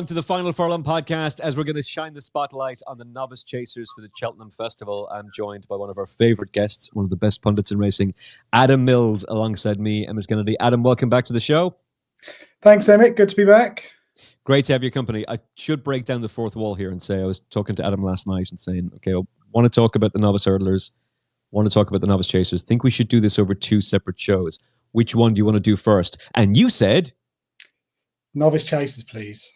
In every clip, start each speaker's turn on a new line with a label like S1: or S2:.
S1: To the Final Furlong Podcast, as we're going to shine the spotlight on the Novice Chasers for the Cheltenham Festival. I'm joined by one of our favourite guests, one of the best pundits in racing, Adam Mills, alongside me, Emmet Kennedy. Adam, welcome back to the show.
S2: Thanks, Emmet. Good to be back.
S1: Great to have your company. I should break down the fourth wall here and say I was talking to Adam last night and saying, okay, I want to talk about the Novice Hurdlers, want to talk about the Novice Chasers. Think we should do this over two separate shows. Which one do you want to do first? And you said...
S2: Novice Chasers, please.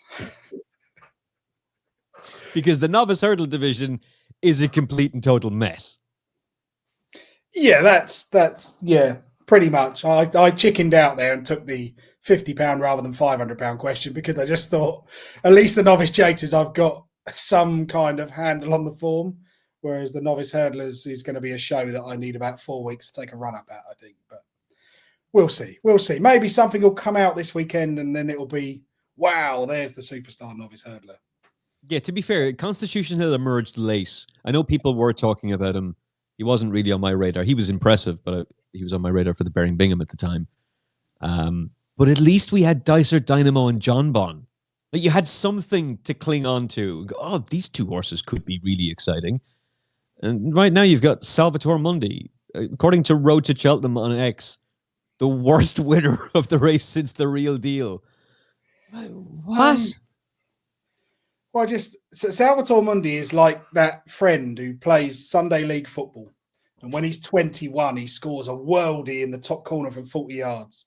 S1: Because the Novice Hurdle division is a complete and total mess.
S2: Yeah, that's pretty much. I chickened out there and took the £50 rather than £500 question because I just thought, at least the Novice Chasers, I've got some kind of handle on the form, whereas the Novice Hurdlers is going to be a show that I need about 4 weeks to take a run up at, I think. But we'll see. We'll see. Maybe something will come out this weekend and then it'll be, wow, there's the superstar Novice Hurdler.
S1: Yeah, to be fair, Constitution Hill emerged late. I know people were talking about him. He wasn't really on my radar. He was impressive, but he was on my radar for the Bearing Bingham at the time. But at least we had Dicer, Dynamo, and John Bon. Like, you had something to cling on to. Oh, these two horses could be really exciting. And right now you've got Salvatore Mundi. According to Road to Cheltenham on X, the worst winner of the race since the Real Deal. What?
S2: Well, Salvatore Mundi is like that friend who plays Sunday League football. And when he's 21, he scores a worldie in the top corner from 40 yards.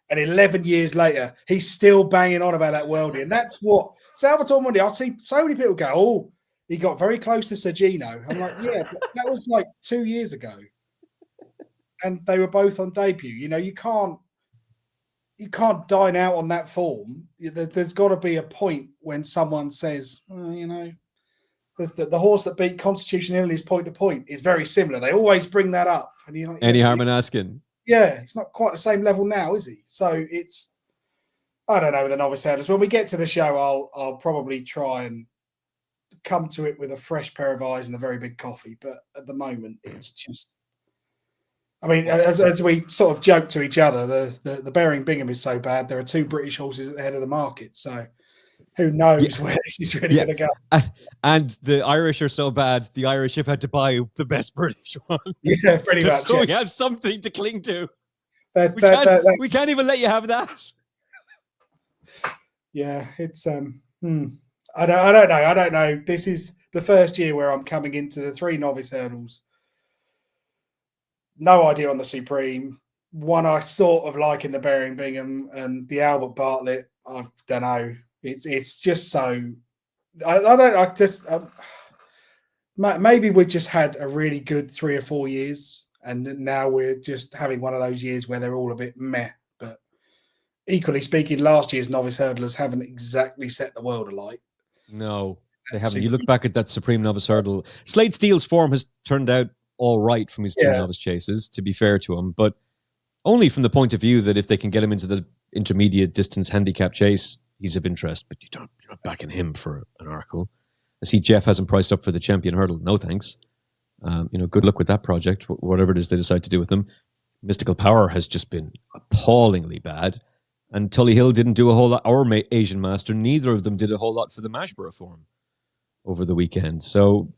S2: And 11 years later, he's still banging on about that worldie. And that's what Salvatore Mundi, I see so many people go, oh, he got very close to Sir Gino. I'm like, yeah, but that was like 2 years ago. And they were both on debut. You know, you can't dine out on that form. There's got to be a point when someone says, well, you know, the horse that beat Constitution Hill is point to point is very similar. They always bring that up. And you're like,
S1: Any harm in asking?
S2: Yeah, he's not quite the same level now, is he? So it's, I don't know, with the Novice Hurdlers. When we get to the show, I'll probably try and come to it with a fresh pair of eyes and a very big coffee. But at the moment, it's just, I mean, as we sort of joke to each other, the Bearing Bingham is so bad. There are two British horses at the head of the market. So who knows where this is really going to go.
S1: And the Irish are so bad, the Irish have had to buy the best British one.
S2: Yeah, pretty much.
S1: So we have something to cling to. We can't even let you have that.
S2: Yeah, it's, I don't know. This is the first year where I'm coming into the three Novice Hurdles. No idea on the Supreme. One I sort of like in the Bearing Bingham and the Albert Bartlett. I don't know. It's just so. Maybe we just had a really good 3 or 4 years, and now we're just having one of those years where they're all a bit meh. But equally speaking, last year's Novice Hurdlers haven't exactly set the world alight.
S1: No, they haven't. You look back at that Supreme Novice Hurdle. Slade Steele's form has turned out all right from his two Novice Chases, to be fair to him, but only from the point of view that if they can get him into the intermediate distance handicap chase, he's of interest, but you're not backing him for an Arkle. I see Jeff hasn't priced up for the Champion Hurdle. No thanks. Good luck with that project, whatever it is they decide to do with them. Mystical Power has just been appallingly bad, and Tully Hill didn't do a whole lot, or Asian Master, neither of them did a whole lot for the Majborough form over the weekend. So,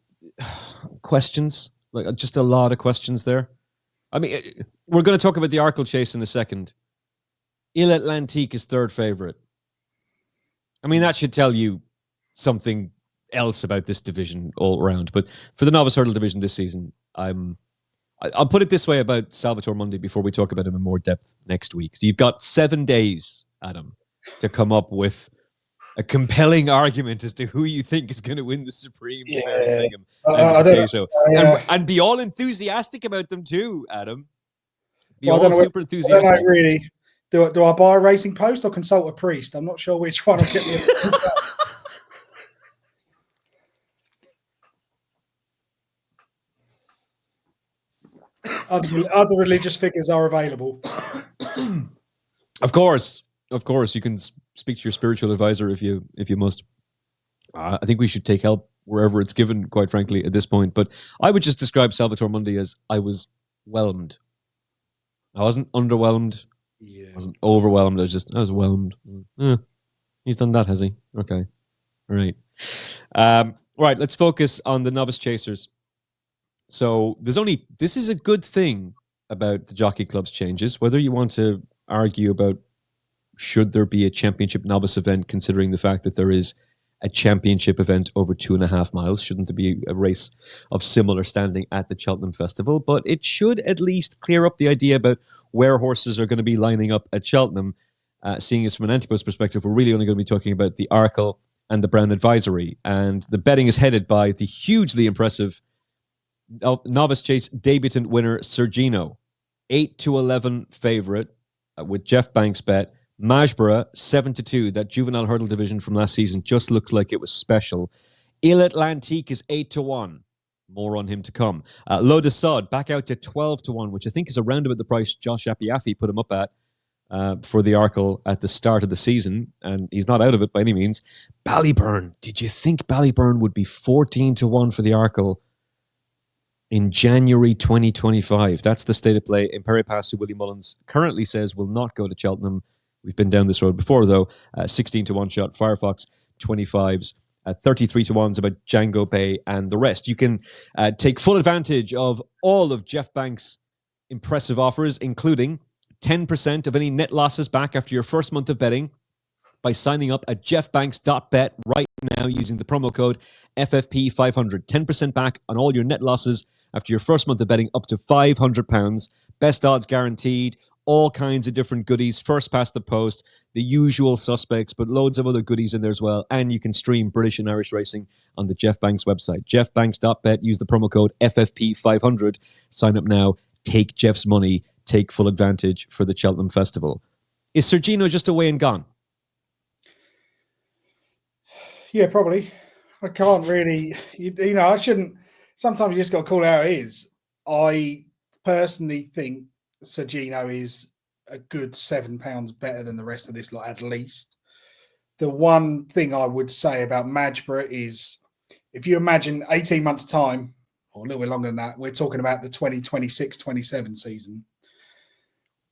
S1: questions. Like, just a lot of questions there. I mean, we're going to talk about the Arkle Chase in a second. Ile Atlantique is third favourite. I mean, that should tell you something else about this division all around. But for the Novice Hurdle division this season, I'll put it this way about Salvatore Mundi before we talk about him in more depth next week. So you've got 7 days, Adam, to come up with a compelling argument as to who you think is going to win the Supreme Bingham and be all enthusiastic about them too, Adam. Be all super enthusiastic.
S2: I don't know, really. Do I buy a Racing Post or consult a priest? I'm not sure which one will get me. Other religious figures are available.
S1: Of course, you can speak to your spiritual advisor if you must. I think we should take help wherever it's given, quite frankly, at this point. But I would just describe Salvatore Mundi as I was whelmed. I wasn't underwhelmed. Yeah. I wasn't overwhelmed. I was whelmed. He's done that, has he? Okay. Right. Right. Let's focus on the Novice Chasers. So this is a good thing about the Jockey Club's changes, whether you want to argue about should there be a championship novice event, considering the fact that there is a championship event over 2.5 miles. Shouldn't there be a race of similar standing at the Cheltenham Festival? But it should at least clear up the idea about where horses are going to be lining up at Cheltenham. Seeing as from an Antipus perspective, we're really only going to be talking about the Arkle and the Brown Advisory. And the betting is headed by the hugely impressive Novice Chase debutant winner, Sir Gino. 8-11 favourite with Jeff Banks' bet. Majborough, 7-2. That juvenile hurdle division from last season just looks like it was special. Ile Atlantique is 8-1. More on him to come. Lo de Sod back out to 12-1, which I think is around about the price Josh Apiafi put him up at for the Arkle at the start of the season, and he's not out of it by any means. Ballyburn. Did you think Ballyburn would be 14-1 for the Arkle in January 2025? That's the state of play. Impaire Et Passe, Willie Mullins currently says will not go to Cheltenham. We've been down this road before, though. 16-1 shot. Firefox, 25s. 33-1s about Django Bay and the rest. You can take full advantage of all of Jeff Banks' impressive offers, including 10% of any net losses back after your first month of betting by signing up at jeffbanks.bet right now using the promo code FFP500. 10% back on all your net losses after your first month of betting up to £500. Best odds guaranteed. All kinds of different goodies. First past the post, the usual suspects, but loads of other goodies in there as well. And you can stream British and Irish racing on the Jeff Banks website. jeffbanks.bet. Use the promo code FFP500. Sign up now. Take Jeff's money. Take full advantage for the Cheltenham Festival. Is Sir Gino just away and gone?
S2: Yeah, probably. I can't really, I shouldn't. Sometimes you just got to call it how it is. I personally think Sir Gino is a good £7 better than the rest of this lot, at least. The one thing I would say about Majborough is if you imagine 18 months' time, or a little bit longer than that, we're talking about the 2026-27 season.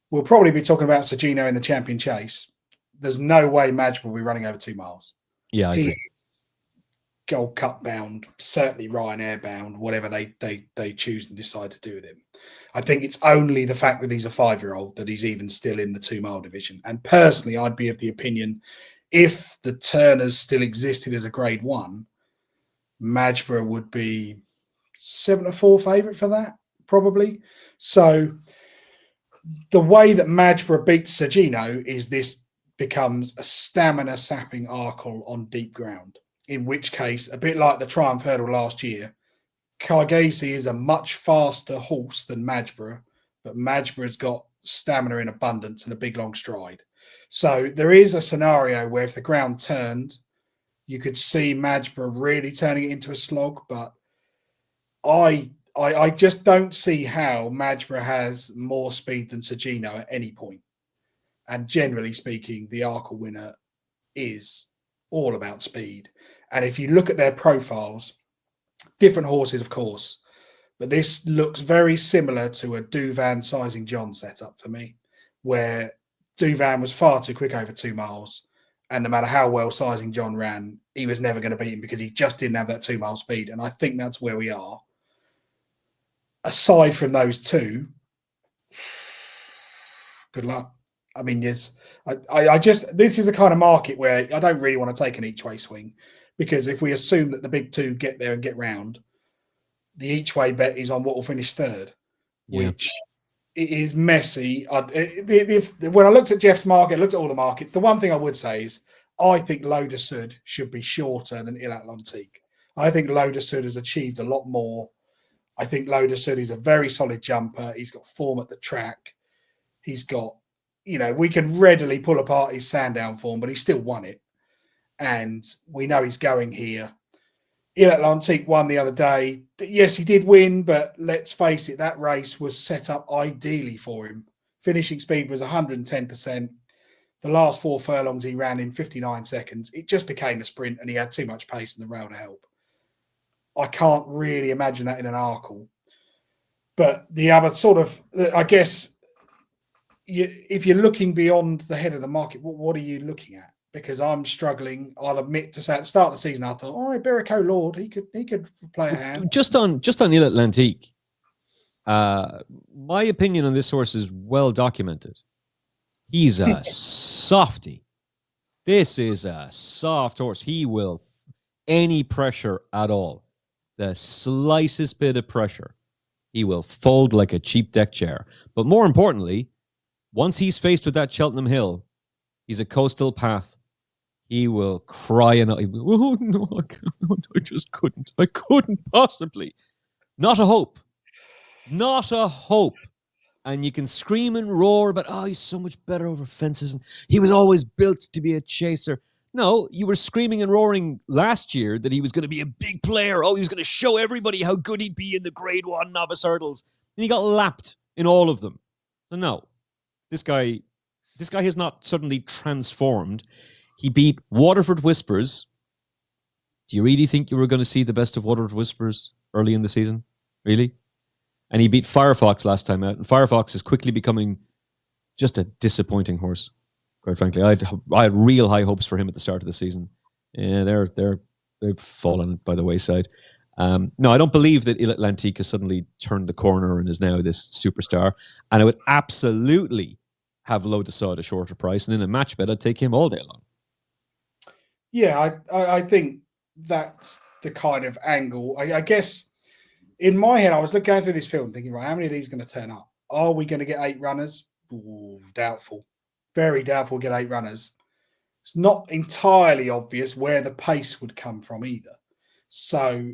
S2: We'll probably be talking about Sir Gino in the Champion Chase. There's no way Majborough will be running over 2 miles.
S1: Yeah, I agree.
S2: Gold Cup bound, certainly Ryanair bound, whatever they choose and decide to do with him. I think it's only the fact that he's a 5-year-old that he's even still in the 2 mile division. And personally, I'd be of the opinion if the Turners still existed as a grade 1, Majborough would be 7-4 favourite for that, probably. So the way that Majborough beats Sir Gino is this becomes a stamina sapping Arkle on deep ground. In which case, a bit like the Triumph Hurdle last year, Cargesi is a much faster horse than Majborough, but Majborough's got stamina in abundance and a big long stride. So there is a scenario where if the ground turned, you could see Majborough really turning it into a slog, but I just don't see how Majborough has more speed than Sir Gino at any point. And generally speaking, the Arkle winner is all about speed. And if you look at their profiles, different horses, of course, but this looks very similar to a Duvan Sizing John setup for me, where Duvan was far too quick over 2 miles. And no matter how well Sizing John ran, he was never going to beat him because he just didn't have that 2 mile speed. And I think that's where we are. Aside from those two, good luck. I mean, yes, I just, this is the kind of market where I don't really want to take an each way swing. Because if we assume that the big two get there and get round, the each-way bet is on what will finish third, which it is messy. When I looked at Jeff's market, looked at all the markets, the one thing I would say is I think Lo de Sud should be shorter than Ile Atlantique. I think Lo de Sud has achieved a lot more. I think Lo de Sud is a very solid jumper. He's got form at the track. He's got, we can readily pull apart his Sandown form, but he still won it. And we know he's going here. Ile Atlantique won the other day. Yes, he did win, but let's face it, that race was set up ideally for him. Finishing speed was 110%. The last 4 furlongs he ran in 59 seconds. It just became a sprint and he had too much pace in the rail to help. I can't really imagine that in an Arkle. But the other sort of, I guess, if you're looking beyond the head of the market, what are you looking at? because I'm struggling. I'll admit to say at the start of the season, I thought, Iberico Lord, he could play a hand.
S1: Just on Ile Atlantique, my opinion on this horse is well documented. He's a softy. This is a soft horse. He will, any pressure at all, the slightest bit of pressure, he will fold like a cheap deck chair. But more importantly, once he's faced with that Cheltenham Hill, he's a coastal path. He will cry and oh no, I can't. I just couldn't. I couldn't possibly. Not a hope. Not a hope. And you can scream and roar about, he's so much better over fences. And he was always built to be a chaser. No, you were screaming and roaring last year that he was going to be a big player. He was going to show everybody how good he'd be in the Grade 1 novice hurdles. And he got lapped in all of them. So no, this guy has not suddenly transformed. He beat Waterford Whispers. Do you really think you were going to see the best of Waterford Whispers early in the season? Really? And he beat Firefox last time out. And Firefox is quickly becoming just a disappointing horse, quite frankly. I had real high hopes for him at the start of the season. Yeah, they've fallen by the wayside. No, I don't believe that Ile Atlantique has suddenly turned the corner and is now this superstar. And I would absolutely have Low Decide at a shorter price. And in a match bet, I'd take him all day long.
S2: Yeah, I think that's the kind of angle. I guess in my head, I was going through this film thinking, right, how many of these are going to turn up? Are we going to get 8 runners? Ooh, doubtful. Very doubtful we'll get 8 runners. It's not entirely obvious where the pace would come from either. So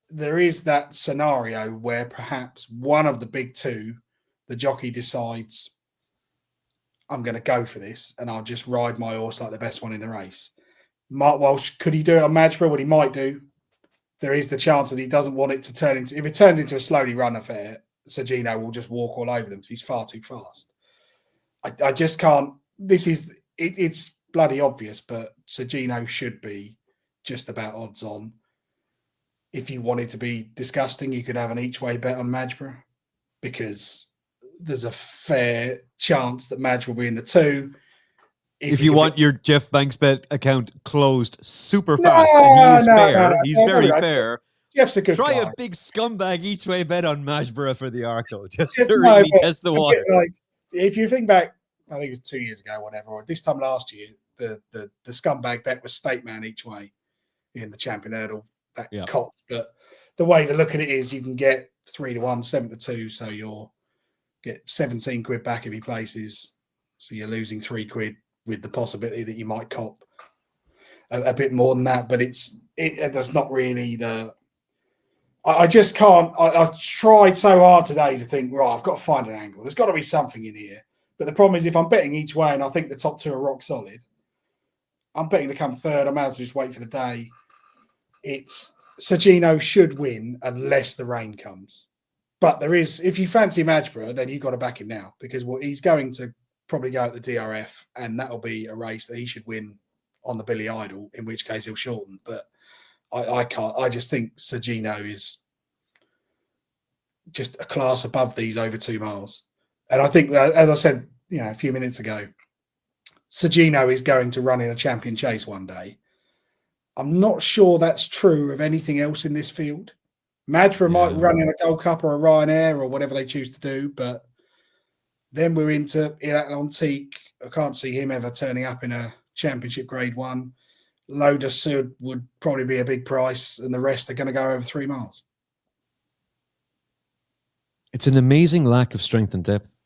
S2: there is that scenario where perhaps one of the big two, the jockey decides, I'm going to go for this and I'll just ride my horse like the best one in the race. Mark Walsh, could he do it on Majborough? What he might do. There is the chance that he doesn't want it to turn into, if it turns into a slowly run affair, Sir Gino will just walk all over them because he's far too fast. I just can't, it's bloody obvious, but Sir Gino should be just about odds on. If you wanted to be disgusting, you could have an each way bet on Majborough because there's a fair chance that Madge will be in the 2.
S1: If you want your Jeff Banks bet account closed super fast, and he is fair, he's very fair.
S2: Jeff's a good
S1: Try
S2: guy.
S1: a big scumbag each way bet on Majborough for the Arkle, just to really test the water.
S2: Like, if you think back, I think it was 2 years ago, whatever, or this time last year, the scumbag bet was State Man each way in the Champion Hurdle. That cost, but the way to look at it is you can get 3-1, 7-2, so you'll get 17 quid back if he places. So you're losing 3 quid with the possibility that you might cop a bit more than that. But that's not really the. I just can't. I've tried so hard today to think, right, I've got to find an angle. There's got to be something in here. But the problem is, if I'm betting each way and I think the top 2 are rock solid, I'm betting to come third. I might as well just wait for the day. It's Sir Gino should win unless the rain comes. But there is, if you fancy Majborough, then you've got to back him now because he's going to probably go at the DRF and that'll be a race that he should win on the Billy Idol, in which case he'll shorten. But I can't. I just think Sir Gino is just a class above these over 2 miles. And I think, as I said, a few minutes ago, Sir Gino is going to run in a champion chase one day. I'm not sure that's true of anything else in this field. Majborough might run in a Gold Cup or a Ryanair or whatever they choose to do, but then we're into Ile Atlantique. I can't see him ever turning up in a championship Grade 1. Loda Sud would probably be a big price, and the rest are going to go over 3 miles.
S1: It's an amazing lack of strength and depth.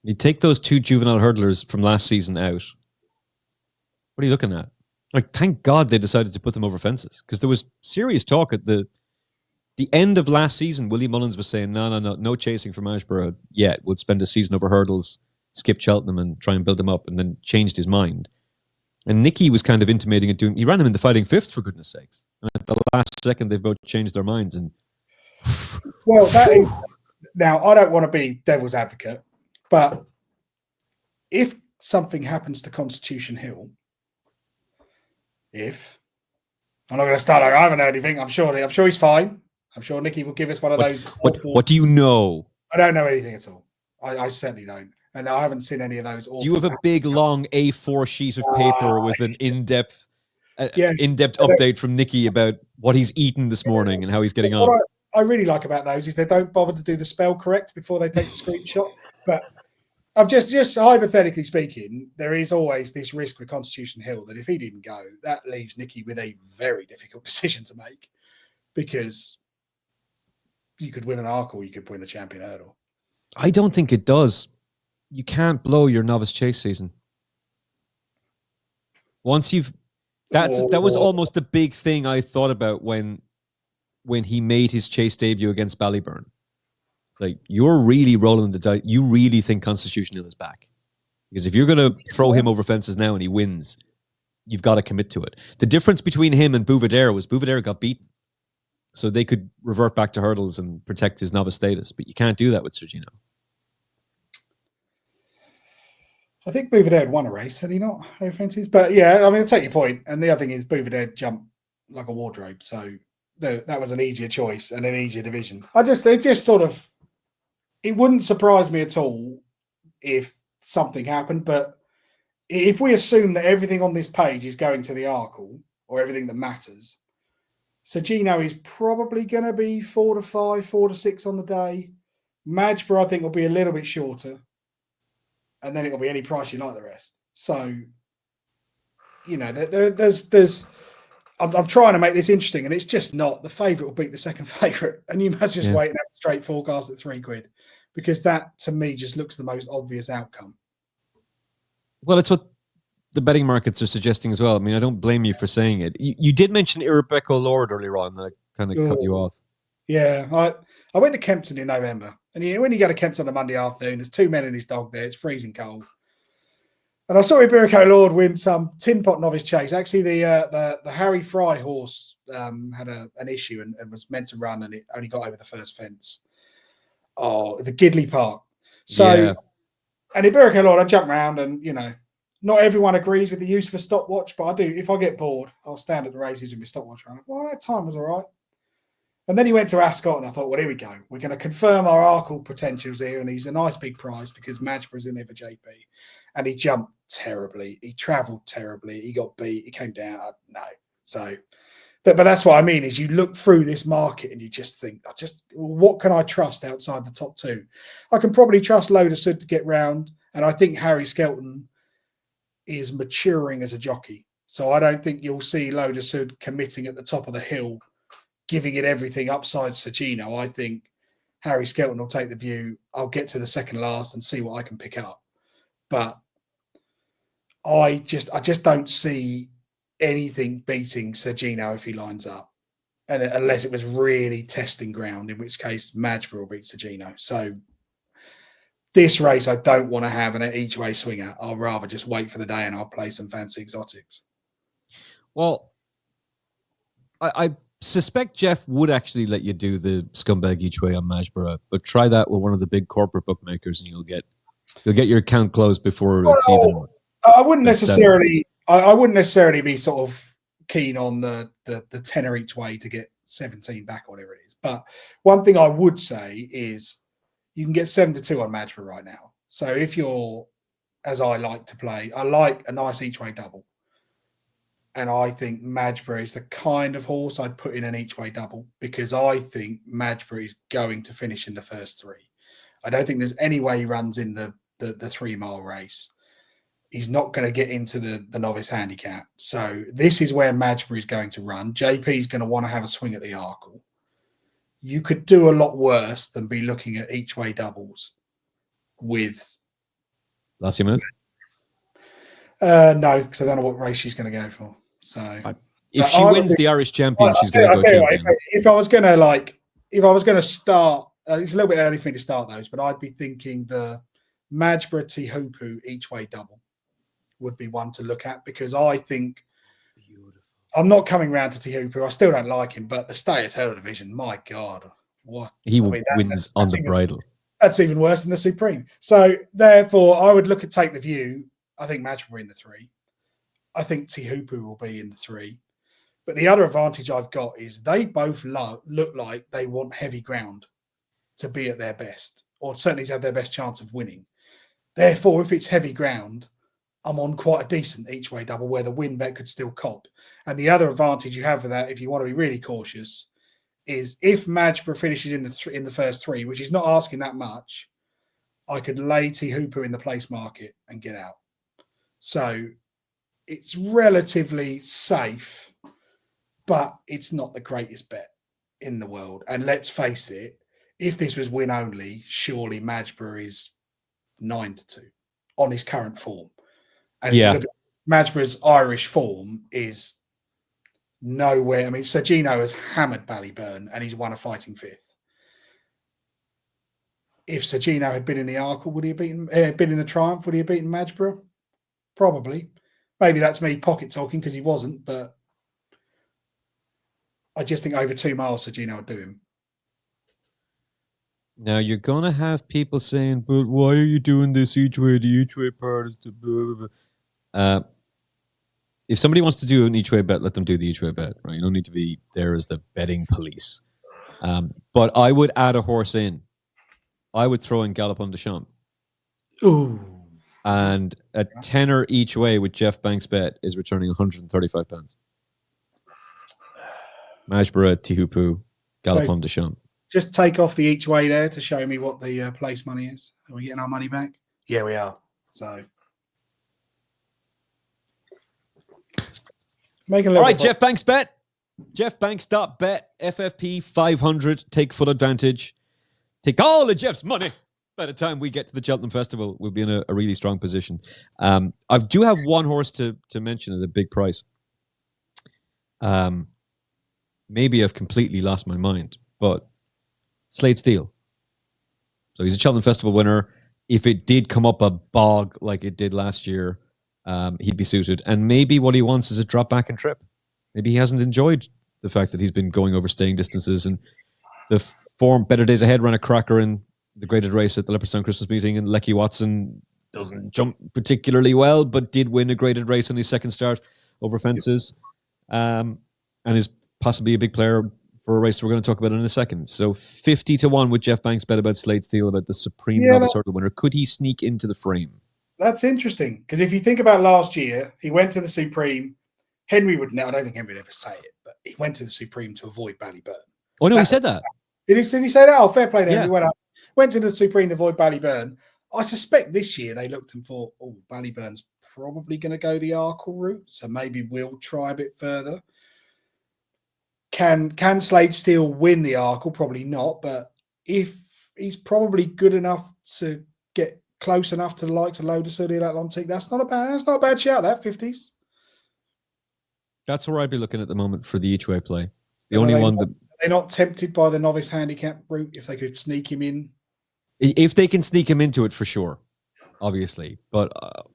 S1: You take those 2 juvenile hurdlers from last season out. What are you looking at? Like, thank God they decided to put them over fences because there was serious talk at the end of last season. Willie Mullins was saying, no chasing for Majborough yet. Would spend a season over hurdles, skip Cheltenham and try and build them up, and then changed his mind. And Nicky was kind of intimating it. He ran him in the fighting 5th, for goodness sakes. And at the last second, they've both changed their minds. And
S2: well, that is, now I don't want to be devil's advocate, but if something happens to Constitution Hill, I'm not going to start over. I haven't heard anything. I'm sure he's fine. I'm sure Nicky will give us one of those.
S1: What do you know?
S2: I don't know anything at all. I certainly don't. And I haven't seen any of those.
S1: Do you have a big, long A4 sheet of paper with an in-depth update from Nicky about what he's eaten this morning and how he's getting on?
S2: What I really like about those is they don't bother to do the spell correct before they take the screenshot. But I'm just hypothetically speaking, there is always this risk with Constitution Hill that if he didn't go, that leaves Nicky with a very difficult decision to make, because you could win an Arkle, you could win a champion hurdle.
S1: I don't think it does. You can't blow your novice chase season. Once you've that was almost the big thing I thought about when he made his chase debut against Ballyburn. Like, you're really rolling the dice. You really think Constitution Hill is back. Because if you're going to throw him over fences now and he wins, you've got to commit to it. The difference between him and Bouvedere was Bouvedere got beaten. So they could revert back to hurdles and protect his novice status. But you can't do that with Sir Gino.
S2: I think Bouvedere had won a race, had he not, over fences? But yeah, I mean, I take your point. And the other thing is Bouvedere jumped like a wardrobe. So that was an easier choice and an easier division. It wouldn't surprise me at all if something happened, but if we assume that everything on this page is going to the Arkle, or everything that matters, Sir Gino is probably going to be 4 to 5, 4 to 6 on the day. Majborough, I think, will be a little bit shorter, and then it'll be any price you like the rest. So, there's. I'm trying to make this interesting, and it's just not. The favourite will beat the second favourite, and you must just wait and have a straight forecast at £3, because that, to me, just looks the most obvious outcome.
S1: Well, it's what the betting markets are suggesting as well. I mean, I don't blame you for saying it. You did mention Irabeco Lord earlier on, that I kind of cut you off.
S2: Yeah, I went to Kempton in November, and when you go to Kempton on a Monday afternoon, there's 2 men and his dog there. It's freezing cold. And I saw Irabeco Lord win some tin pot novice chase. Actually, the Harry Fry horse had an issue and was meant to run, and it only got over the first fence. Oh, the Gidley Park. So, and Irabeco Lord, I jump around, and not everyone agrees with the use of a stopwatch, but I do. If I get bored, I'll stand at the races with my stopwatch around. Well, that time was all right. And then he went to Ascot, and I thought, well, here we go. We're going to confirm our Arkle potentials here, and he's a nice big prize because Majborough's in there for JP. And he jumped terribly. He travelled terribly. He got beat. He came down. No. So, but that's what I mean, is you look through this market and you just think, what can I trust outside the top 2? I can probably trust Loda Sud to get round, and I think Harry Skelton is maturing as a jockey. So I don't think you'll see Loda Sud committing at the top of the hill, giving it everything upside Sir Gino. I think Harry Skelton will take the view, I'll get to the second last and see what I can pick up. But I just don't see anything beating Sir Gino if he lines up, and unless it was really testing ground, in which case Majborough will beat Sir Gino. So this race I don't want to have an each way swinger. I'll rather just wait for the day and I'll play some fancy exotics.
S1: Well, I suspect Jeff would actually let you do the scumbag each way on Majborough, but try that with one of the big corporate bookmakers and you'll get your account closed before it's even.
S2: I wouldn't necessarily be sort of keen on the tenner each way to get 17 back or whatever it is. But one thing I would say is you can get 7 to 2 on Majborough right now. So if you're, as I like to play, I like a nice each way double. And I think Majborough is the kind of horse I'd put in an each way double, because I think Majborough is going to finish in the first 3. I don't think there's any way he runs in the 3 mile race. He's not going to get into the novice handicap. So this is where Majborough is going to run. JP is going to want to have a swing at the Arkle. You could do a lot worse than be looking at each way doubles with
S1: Lassimuth.
S2: No, because I don't know what race she's going to go for. So
S1: if she wins the Irish champion, she's going to go champion.
S2: If I was going to start, it's a little bit early for me to start those, but I'd be thinking the Majborough Tihupu each way double would be one to look at, because I think I'm not coming round to Tihupu. I still don't like him, but the Stayers Hurdle Division, my God, what
S1: wins on the bridle.
S2: That's even worse than the Supreme. So therefore, I would take the view. I think Majborough in the 3. I think Tihupu will be in the 3. But the other advantage I've got is they both look like they want heavy ground to be at their best, or certainly to have their best chance of winning. Therefore, if it's heavy ground, I'm on quite a decent each way double where the win bet could still cop. And the other advantage you have with that, if you want to be really cautious, is if Majborough finishes in the first three, which is not asking that much, I could lay T Hooper in the place market and get out. So it's relatively safe, but it's not the greatest bet in the world. And let's face it, if this was win only, surely Majborough is 9-2 on his current form. And if you look at Majborough's Irish form is nowhere. I mean, Sir Gino has hammered Ballyburn and he's won a fighting fifth. If Sir Gino had been in the Arkle, would he have been in the Triumph? Would he have beaten Majborough? Probably. Maybe that's me pocket talking because he wasn't, but I just think over 2 miles Sir Gino would do him.
S1: Now you're gonna have people saying, "But why are you doing this each way? The each way part is the blah, blah, blah." If somebody wants to do an each way bet, let them do the each way bet. Right? You don't need to be there as the betting police. But I would add a horse in. I would throw in Gallop on the Champ.
S2: Ooh.
S1: And a tenner each way with Jeff Banks' bet is returning £135. Majborough, Tihupu, Gallop on the Champ.
S2: Just take off the each way there to show me what the place money is. Are we getting our money back? Yeah, we are. So,
S1: all right, Jeff Banks bet. Jeff Banks.bet, FFP 500. Take full advantage. Take all of Jeff's money. By the time we get to the Cheltenham Festival, we'll be in a really strong position. I do have one horse to mention at a big price. Maybe I've completely lost my mind, but Slade Steele. So he's a Cheltenham Festival winner. If it did come up a bog like it did last year, he'd be suited. And maybe what he wants is a drop back and trip. Maybe he hasn't enjoyed the fact that he's been going over staying distances. And the form, Better Days Ahead, ran a cracker in the graded race at the Leopardstown Christmas meeting. And Lecky Watson doesn't jump particularly well, but did win a graded race on his second start over fences. And is possibly a big player for a race we're going to talk about in a second. So 50-1 with Jeff Banks bet about Slade Steele, about the Supreme Novice Hurdle winner. Could he sneak into the frame?
S2: That's interesting, because if you think about last year, he went to the Supreme. Henry would I don't think Henry would ever say it, but he went to the Supreme to avoid Ballyburn.
S1: Oh, no, he said that.
S2: Did he say that? Oh, fair play to Henry. Went to the Supreme to avoid Ballyburn. I suspect this year they looked and thought, oh, Ballyburn's probably going to go the Arkle route, so maybe we'll try a bit further. Can Slade Steele win the Arkle? Probably not, but if he's probably good enough to get close enough to the likes of Lotus or the Ile Atlantique, that's not a bad shout, that 50s.
S1: That's where I'd be looking at the moment for the each way play. It's the only one that
S2: they're not tempted by the novice handicap route if they could sneak him in.
S1: If they can sneak him into it, for sure, obviously. But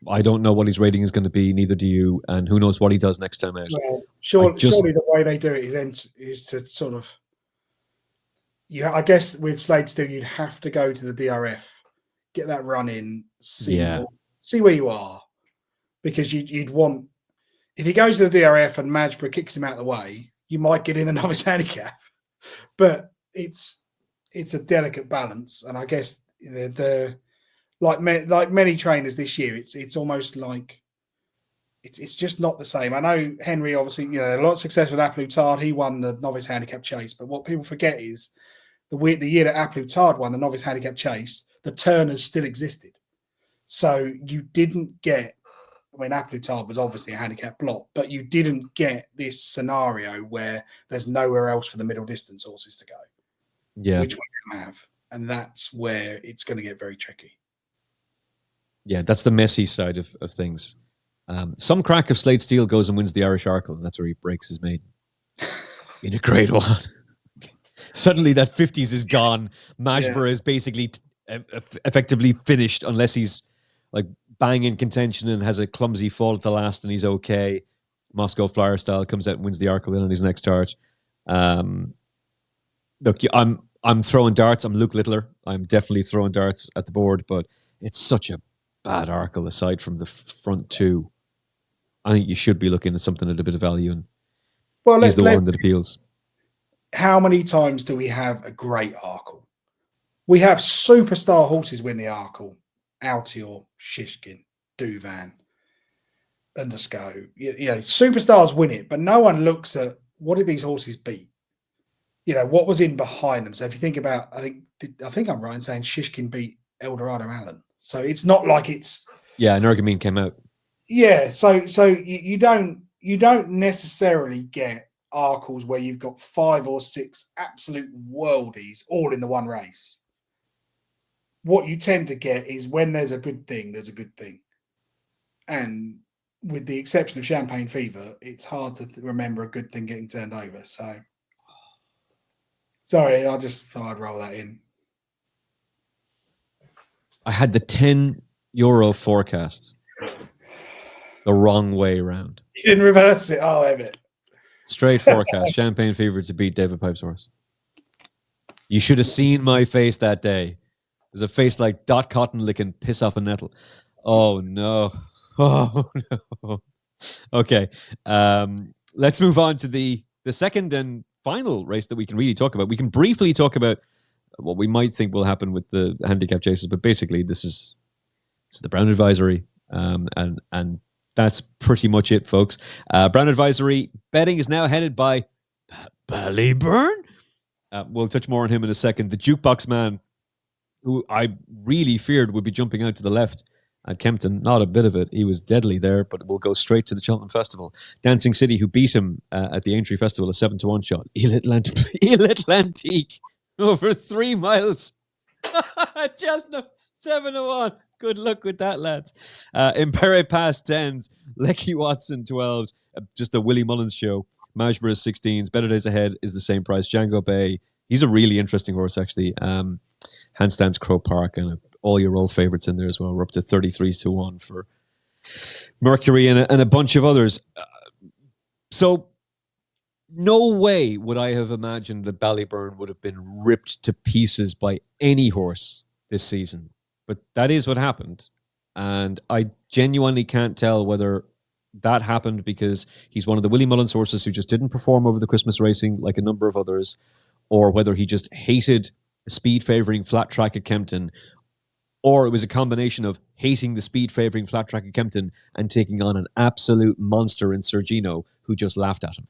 S1: I don't know what his rating is going to be. Neither do you. And who knows what he does next time out.
S2: Well, surely the way they do it is to sort of, I guess with Slade Steele, you'd have to go to the DRF, get that run in, see where you are. Because you'd want, if he goes to the DRF and Majborough kicks him out of the way, you might get in the novice handicap. But it's a delicate balance, and I guess the like many trainers this year, it's almost like it's just not the same. I know Henry obviously, a lot of success with Ile Atlantique. He won the novice handicap chase, but what people forget is the year that Ile Atlantique won the novice handicap chase, the Turners still existed, so you didn't get. I mean, Ile Atlantique was obviously a handicap block, but you didn't get this scenario where there's nowhere else for the middle distance horses to go.
S1: Yeah,
S2: which we have, and that's where it's going to get very tricky.
S1: Yeah, that's the messy side of things. Some crack if Slade Steele goes and wins the Irish Arkle, and that's where he breaks his maiden in a grade one. Suddenly, that 50s is gone. Majborough is basically effectively finished, unless he's like bang in contention and has a clumsy fall at the last, and he's okay. Moscow Flyer style comes out and wins the Arkle on his next start. Look, I'm throwing darts. I'm Luke Littler. I'm definitely throwing darts at the board, but it's such a bad Arkle aside from the front two. I think you should be looking at something at a bit of value, and he's the one that appeals.
S2: How many times do we have a great Arkle? We have superstar horses win the Arkle, Altior, Shishkin, Duvan, and Ascot. Superstars win it, but no one looks at what did these horses beat. What was in behind them. So if you think about, I think I'm right in saying Shishkin beat Eldorado Allen. So it's not like it's
S1: Nergamine came out.
S2: Yeah, so you don't necessarily get Arkles where you've got 5 or 6 absolute worldies all in the one race. What you tend to get is when there's a good thing, there's a good thing. And with the exception of Champagne Fever, it's hard to remember a good thing getting turned over. So, sorry, I just thought I'd roll that in.
S1: I had the €10 forecast the wrong way around.
S2: You didn't reverse it. Oh, Emmet.
S1: Straight forecast. Champagne Fever to beat David Pipe's horse. You should have seen my face that day. There's a face like Dot Cotton licking piss off a nettle. Oh, no. Oh, no. Okay. Let's move on to the second and final race that we can really talk about. We can briefly talk about what we might think will happen with the handicap chases, but basically this is the Brown Advisory. And that's pretty much it, folks. Brown Advisory betting is now headed by Ballyburn. We'll touch more on him in a second. The Jukebox Man, who I really feared would be jumping out to the left at Kempton. Not a bit of it. He was deadly there, but we'll go straight to the Cheltenham Festival. Dancing City, who beat him at the Aintree Festival, a 7-1 shot. Ile Atlantique, over 3 miles. Cheltenham, 7-1. Good luck with that, lads. Impaire Et Passe 10s. Lecky Watson 12s. Just a Willie Mullins show. Majborough 16s. Better Days Ahead is the same price. Django Bay. He's a really interesting horse, actually. Handstands Crow Park and all your old favourites in there as well. We're up to 33-1 for Mercury and a bunch of others. So no way would I have imagined that Ballyburn would have been ripped to pieces by any horse this season. But that is what happened. And I genuinely can't tell whether that happened because he's one of the Willie Mullins horses who just didn't perform over the Christmas racing like a number of others, or whether he just hated speed favouring flat track at Kempton, or it was a combination of hating the speed favouring flat track at Kempton and taking on an absolute monster in Sir Gino who just laughed at him.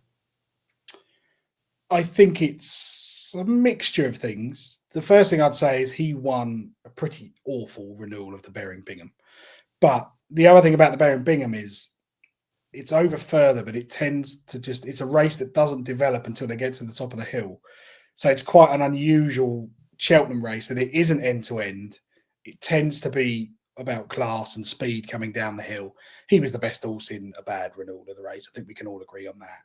S2: I think it's a mixture of things. The first thing I'd say is he won a pretty awful renewal of the Bearing Bingham. But the other thing about the Bearing Bingham is it's over further, but it tends to it's a race that doesn't develop until they get to the top of the hill. So it's quite an unusual Cheltenham race that it isn't end to end. It tends to be about class and speed coming down the hill. He was the best horse in a bad renewal of the race. I think we can all agree on that.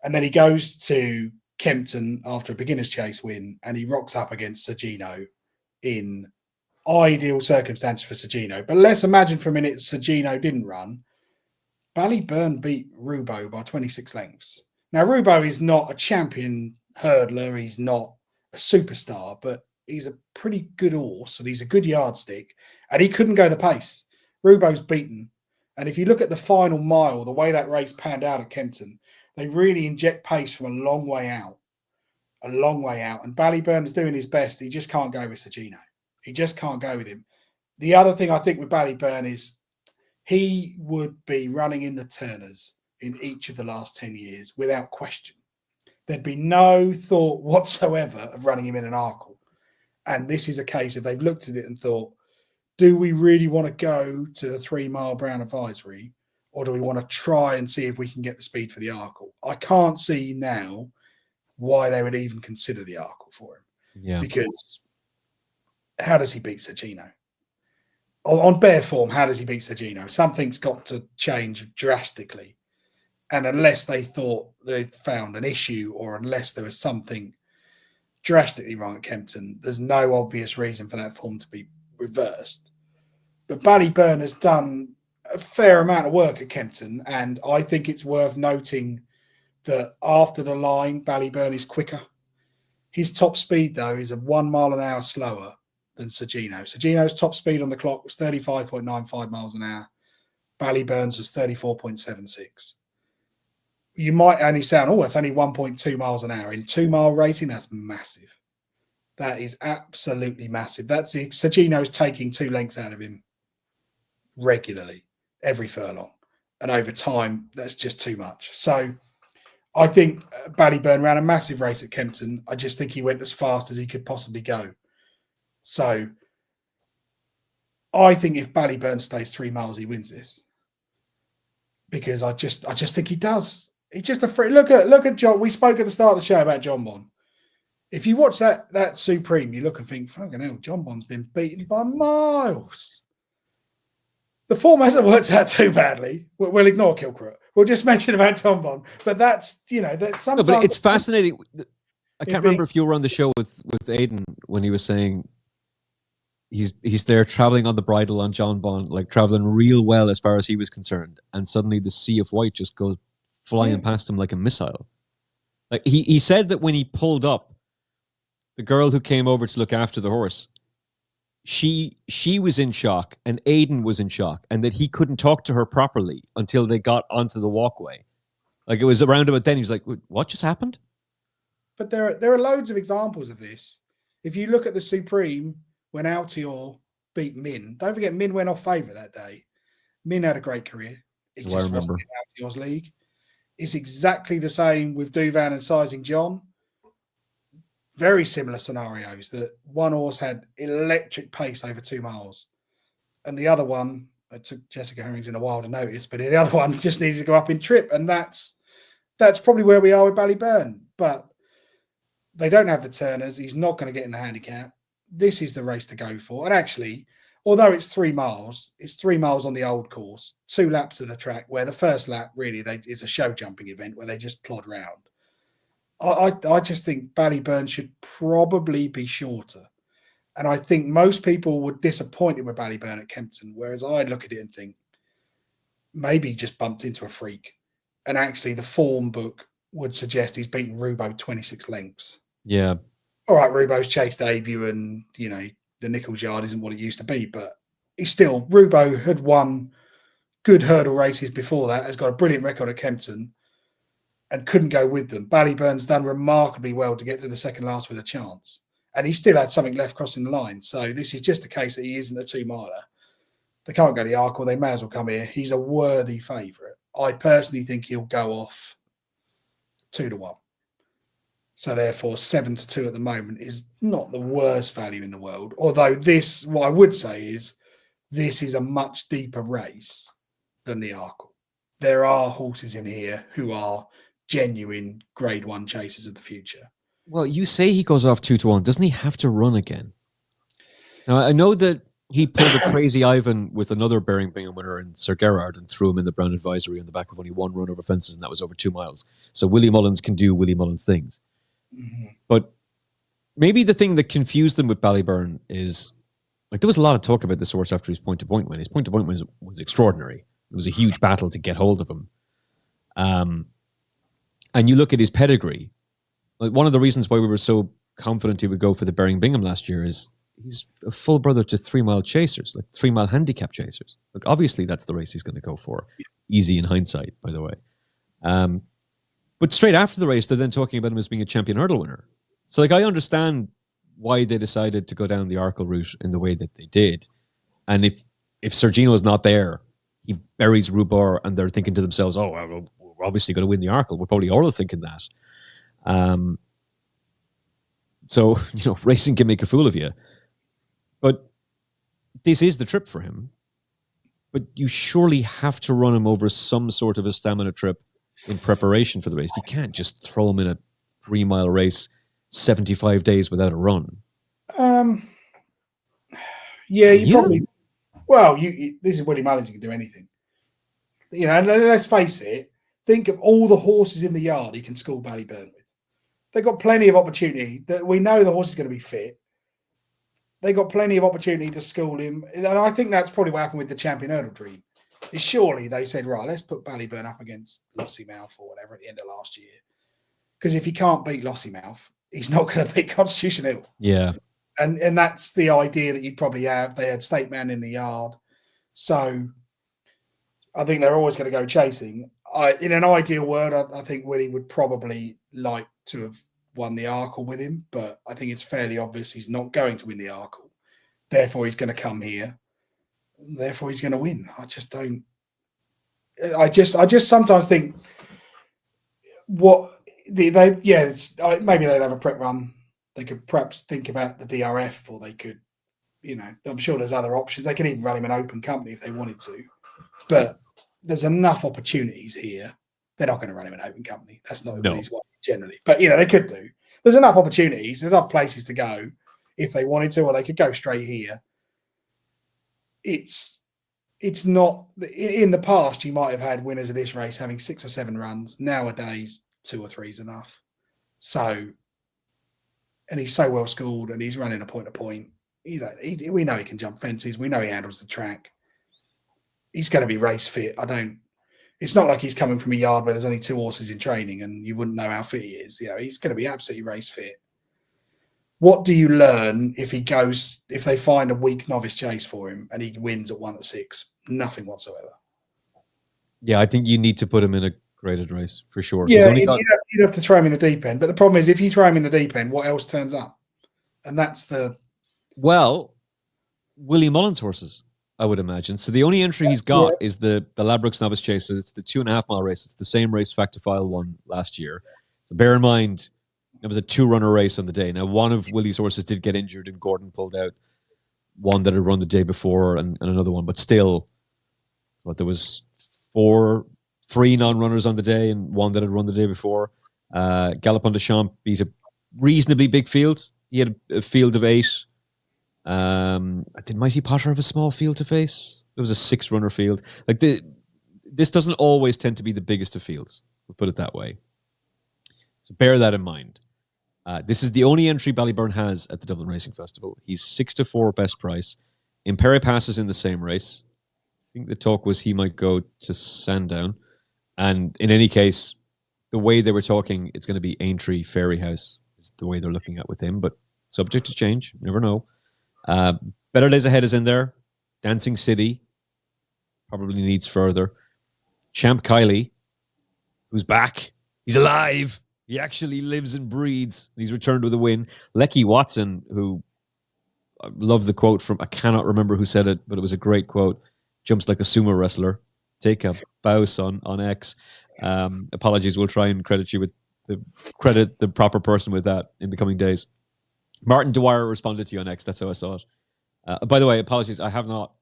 S2: And then he goes to Kempton after a beginner's chase win, and he rocks up against Sir Gino in ideal circumstances for Sir Gino. But let's imagine for a minute Sir Gino didn't run. Ballyburn beat Roubaud by 26 lengths. Now, Roubaud is not a champion hurdler. He's not a superstar, but he's a pretty good horse, and he's a good yardstick, and he couldn't go the pace. Roubaud's beaten. And if you look at the final mile, the way that race panned out at Kempton, they really inject pace from a long way out. And Ballyburn's doing his best. He just can't go with Sir Gino. He just can't go with him. The other thing I think with Ballyburn is he would be running in the Turners in each of the last 10 years without question. There'd be no thought whatsoever of running him in an Arkle. And this is a case of they've looked at it and thought, do we really want to go to the 3 Mile Brown Advisory, or do we want to try and see if we can get the speed for the Arkle? I can't see now why they would even consider the Arkle for him.
S1: Yeah.
S2: Because how does he beat Sir Gino? On bare form, how does he beat Sir Gino? Something's got to change drastically. And unless they thought they found an issue, or unless there was something drastically wrong at Kempton, there's no obvious reason for that form to be reversed. But Ballyburn has done a fair amount of work at Kempton, and I think it's worth noting that after the line, Ballyburn is quicker. His top speed, though, is 1 mile an hour slower than Sir Gino. Sir Gino's top speed on the clock was 35.95 miles an hour. Ballyburn's was 34.76. You might only sound, it's only 1.2 miles an hour. In 2 mile racing, that's massive. That is absolutely massive. That's Sir Gino is taking 2 lengths out of him regularly, every furlong. And over time, that's just too much. So I think Ballyburn ran a massive race at Kempton. I just think he went as fast as he could possibly go. So I think if Ballyburn stays 3 miles, he wins this. Because I just think he does. He's just a free. Look at John. We spoke at the start of the show about John Bon. If you watch that Supreme, you look and think, fucking hell, John Bon's been beaten by miles. The form hasn't worked out too badly. We'll ignore Kilcroot. We'll just mention about John Bon. But that's, that sometimes...
S1: No, but it's fascinating. I can't remember if you were on the show with Aidan when he was saying he's there traveling on the bridle on John Bon, like traveling real well as far as he was concerned. And suddenly the sea of white just goes flying past him like a missile. Like he said that when he pulled up, the girl who came over to look after the horse, she was in shock and Aidan was in shock, and that he couldn't talk to her properly until they got onto the walkway. Like it was around about then he was like, what just happened?
S2: But there are loads of examples of this. If you look at the Supreme when Altior beat Min, don't forget Min went off favourite that day. Min had a great career. It just wasn't in Altior's league. It's exactly the same with Duvan and Sizing John. Very similar scenarios, that one horse had electric pace over 2 miles and the other one, it took Jessica Harrington a while to notice, but the other one just needed to go up in trip. And that's probably where we are with Ballyburn. But they don't have the turners. He's not going to get in the handicap. This is the race to go for. And actually, although it's 3 miles, it's 3 miles on the old course, 2 laps of the track, where the first lap really is a show jumping event where they just plod round. I just think Ballyburn should probably be shorter. And I think most people were disappointed with Ballyburn at Kempton, whereas I look at it and think maybe he just bumped into a freak. And actually the form book would suggest he's beaten Rubo 26 lengths.
S1: Yeah.
S2: All right, Rubo's chase debut and, the Nichols Yard isn't what it used to be, but Rubo had won good hurdle races before that, has got a brilliant record at Kempton, and couldn't go with them. Ballyburn's done remarkably well to get to the second last with a chance. And he still had something left crossing the line. So this is just a case that he isn't a 2-miler. They can't go the Arkle, they may as well come here. He's a worthy favourite. I personally think he'll go off 2-1. So therefore 7-2 at the moment is not the worst value in the world. Although what I would say is this is a much deeper race than the Arkle. There are horses in here who are genuine Grade 1 chasers of the future.
S1: Well, you say he goes off 2-1. Doesn't he have to run again? Now, I know that he pulled a crazy Ivan with another Birmingham winner in Sir Gerard and threw him in the Brown Advisory on the back of only 1 run over fences, and that was over 2 miles. So Willie Mullins can do Willie Mullins things. Mm-hmm. But maybe the thing that confused them with Ballyburn is, like, there was a lot of talk about this horse after his point-to-point win. His point-to-point win was extraordinary. It was a huge battle to get hold of him. And you look at his pedigree. Like, one of the reasons why we were so confident he would go for the Birmingham last year is he's a full brother to 3-mile chasers, like 3-mile handicap chasers. Like, obviously that's the race he's going to go for. Easy in hindsight, by the way. But straight after the race, they're then talking about him as being a champion hurdle winner. So, like, I understand why they decided to go down the Arkle route in the way that they did. And if Sir Gino is not there, he buries Rubar, and they're thinking to themselves, oh, well, we're obviously going to win the Arkle. We're probably all thinking that. So, racing can make a fool of you. But this is the trip for him. But you surely have to run him over some sort of a stamina trip in preparation for the race. You can't just throw him in a 3-mile race 75 days without a run.
S2: Yeah, you probably... Well, this is Willie Mullins. You can do anything. Let's face it. Think of all the horses in the yard he can school Ballyburn with. They've got plenty of opportunity. That we know the horse is going to be fit. They got plenty of opportunity to school him. And I think that's probably what happened with the Champion Hurdle Dream. Is surely they said, right, let's put Ballyburn up against Lossiemouth or whatever at the end of last year. Because if he can't beat Lossiemouth, he's not going to beat Constitution Hill.
S1: Yeah.
S2: And that's the idea that you'd probably have. They had State Man in the yard. So I think they're always going to go chasing. In an ideal world, I think Willie would probably like to have won the Arkle with him, but I think it's fairly obvious he's not going to win the Arkle. Therefore, he's going to come here. Therefore, he's going to win. I just don't. I just sometimes think maybe they'd have a prep run. They could perhaps think about the DRF, or they could, I'm sure there's other options. They could even run him an open company if they wanted to. But there's enough opportunities here. They're not going to run him an open company. That's not what he's wanting generally. But, they could do. There's enough opportunities. There's enough places to go if they wanted to, or they could go straight here. It's not, in the past, you might have had winners of this race having 6 or 7 runs. Nowadays, 2 or 3 is enough. So, and he's so well schooled, and he's running a point to point. We know he can jump fences. We know he handles the track. He's going to be race fit. It's not like he's coming from a yard where there's only 2 horses in training and you wouldn't know how fit he is. He's going to be absolutely race fit. What do you learn if they find a weak novice chase for him and he wins at 1 at 6? Nothing whatsoever.
S1: Yeah, I think you need to put him in a graded race for sure.
S2: Yeah, you'd have to throw him in the deep end. But the problem is, if you throw him in the deep end, what else turns up? And that's
S1: Willie Mullins horses, I would imagine. So the only entry he's got is the Ladbrokes Novice Chasers. It's the 2.5 mile race. It's the same race Factifile won last year. So bear in mind, it was a 2-runner race on the day. Now, one of Willie's horses did get injured, and Gordon pulled out one that had run the day before and another one. But still, there was 3 non-runners on the day and one that had run the day before. Galopin de Champ beat a reasonably big field. He had a field of 8. Did Mighty Potter have a small field to face? It was a 6-runner field. This doesn't always tend to be the biggest of fields. We'll put it that way. So bear that in mind. This is the only entry Ballyburn has at the Dublin Racing Festival. He's 6-4 best price. Impaire Et Passe is in the same race. I think the talk was he might go to Sandown. And in any case, the way they were talking, it's going to be Aintree Fairy House is the way they're looking at with him. But subject to change. You never know. Better Days Ahead is in there. Dancing City probably needs further. Champ Kylie, who's back. He's alive. He actually lives and breathes. He's returned with a win. Lecky Watson, who I love the quote from, I cannot remember who said it, but it was a great quote. Jumps like a sumo wrestler. Take a bow, son, on X. Apologies. We'll try and credit the proper person with that in the coming days. Martin Dwyer responded to you on X. That's how I saw it. By the way, apologies. I have not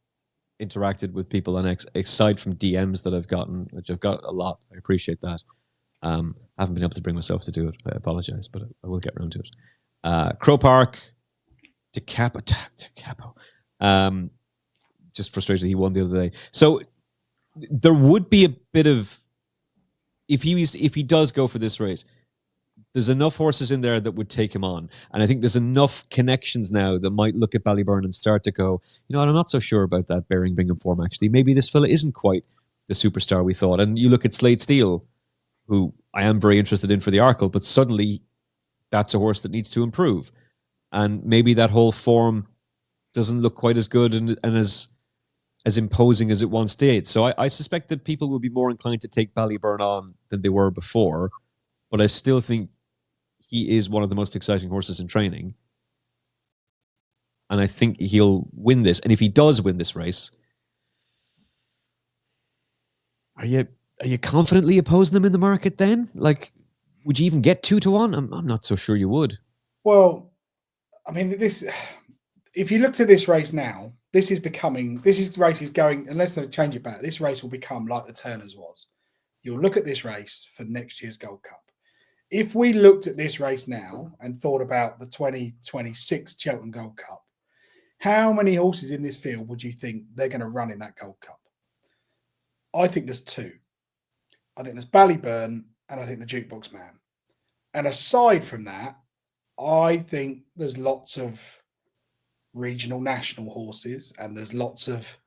S1: interacted with people on X aside from DMs that I've gotten, which I've got a lot. I appreciate that. I haven't been able to bring myself to do it. I apologize, but I will get around to it. Crow Park, DeCapo. Just frustrated he won the other day. So there would be a bit of, if he does go for this race, there's enough horses in there that would take him on. And I think there's enough connections now that might look at Ballyburn and start to go, I'm not so sure about that Bearing Bingham form, actually. Maybe this fella isn't quite the superstar we thought. And you look at Slade Steele, who I am very interested in for the Arkle, but suddenly that's a horse that needs to improve. And maybe that whole form doesn't look quite as good and as imposing as it once did. So I suspect that people will be more inclined to take Ballyburn on than they were before. But I still think he is one of the most exciting horses in training. And I think he'll win this. And if he does win this race, are you confidently opposing him in the market then? Would you even get 2-1? I'm not so sure you would.
S2: Well, I mean, if you looked at this race now, this race is going, unless they change it back, this race will become like the Turners was. You'll look at this race for next year's Gold Cup. If we looked at this race now and thought about the 2026 Cheltenham Gold Cup, how many horses in this field would you think they're going to run in that Gold Cup? I think there's 2. I think there's Ballyburn and I think the Jukebox Man. And aside from that, I think there's lots of regional national horses and there's lots of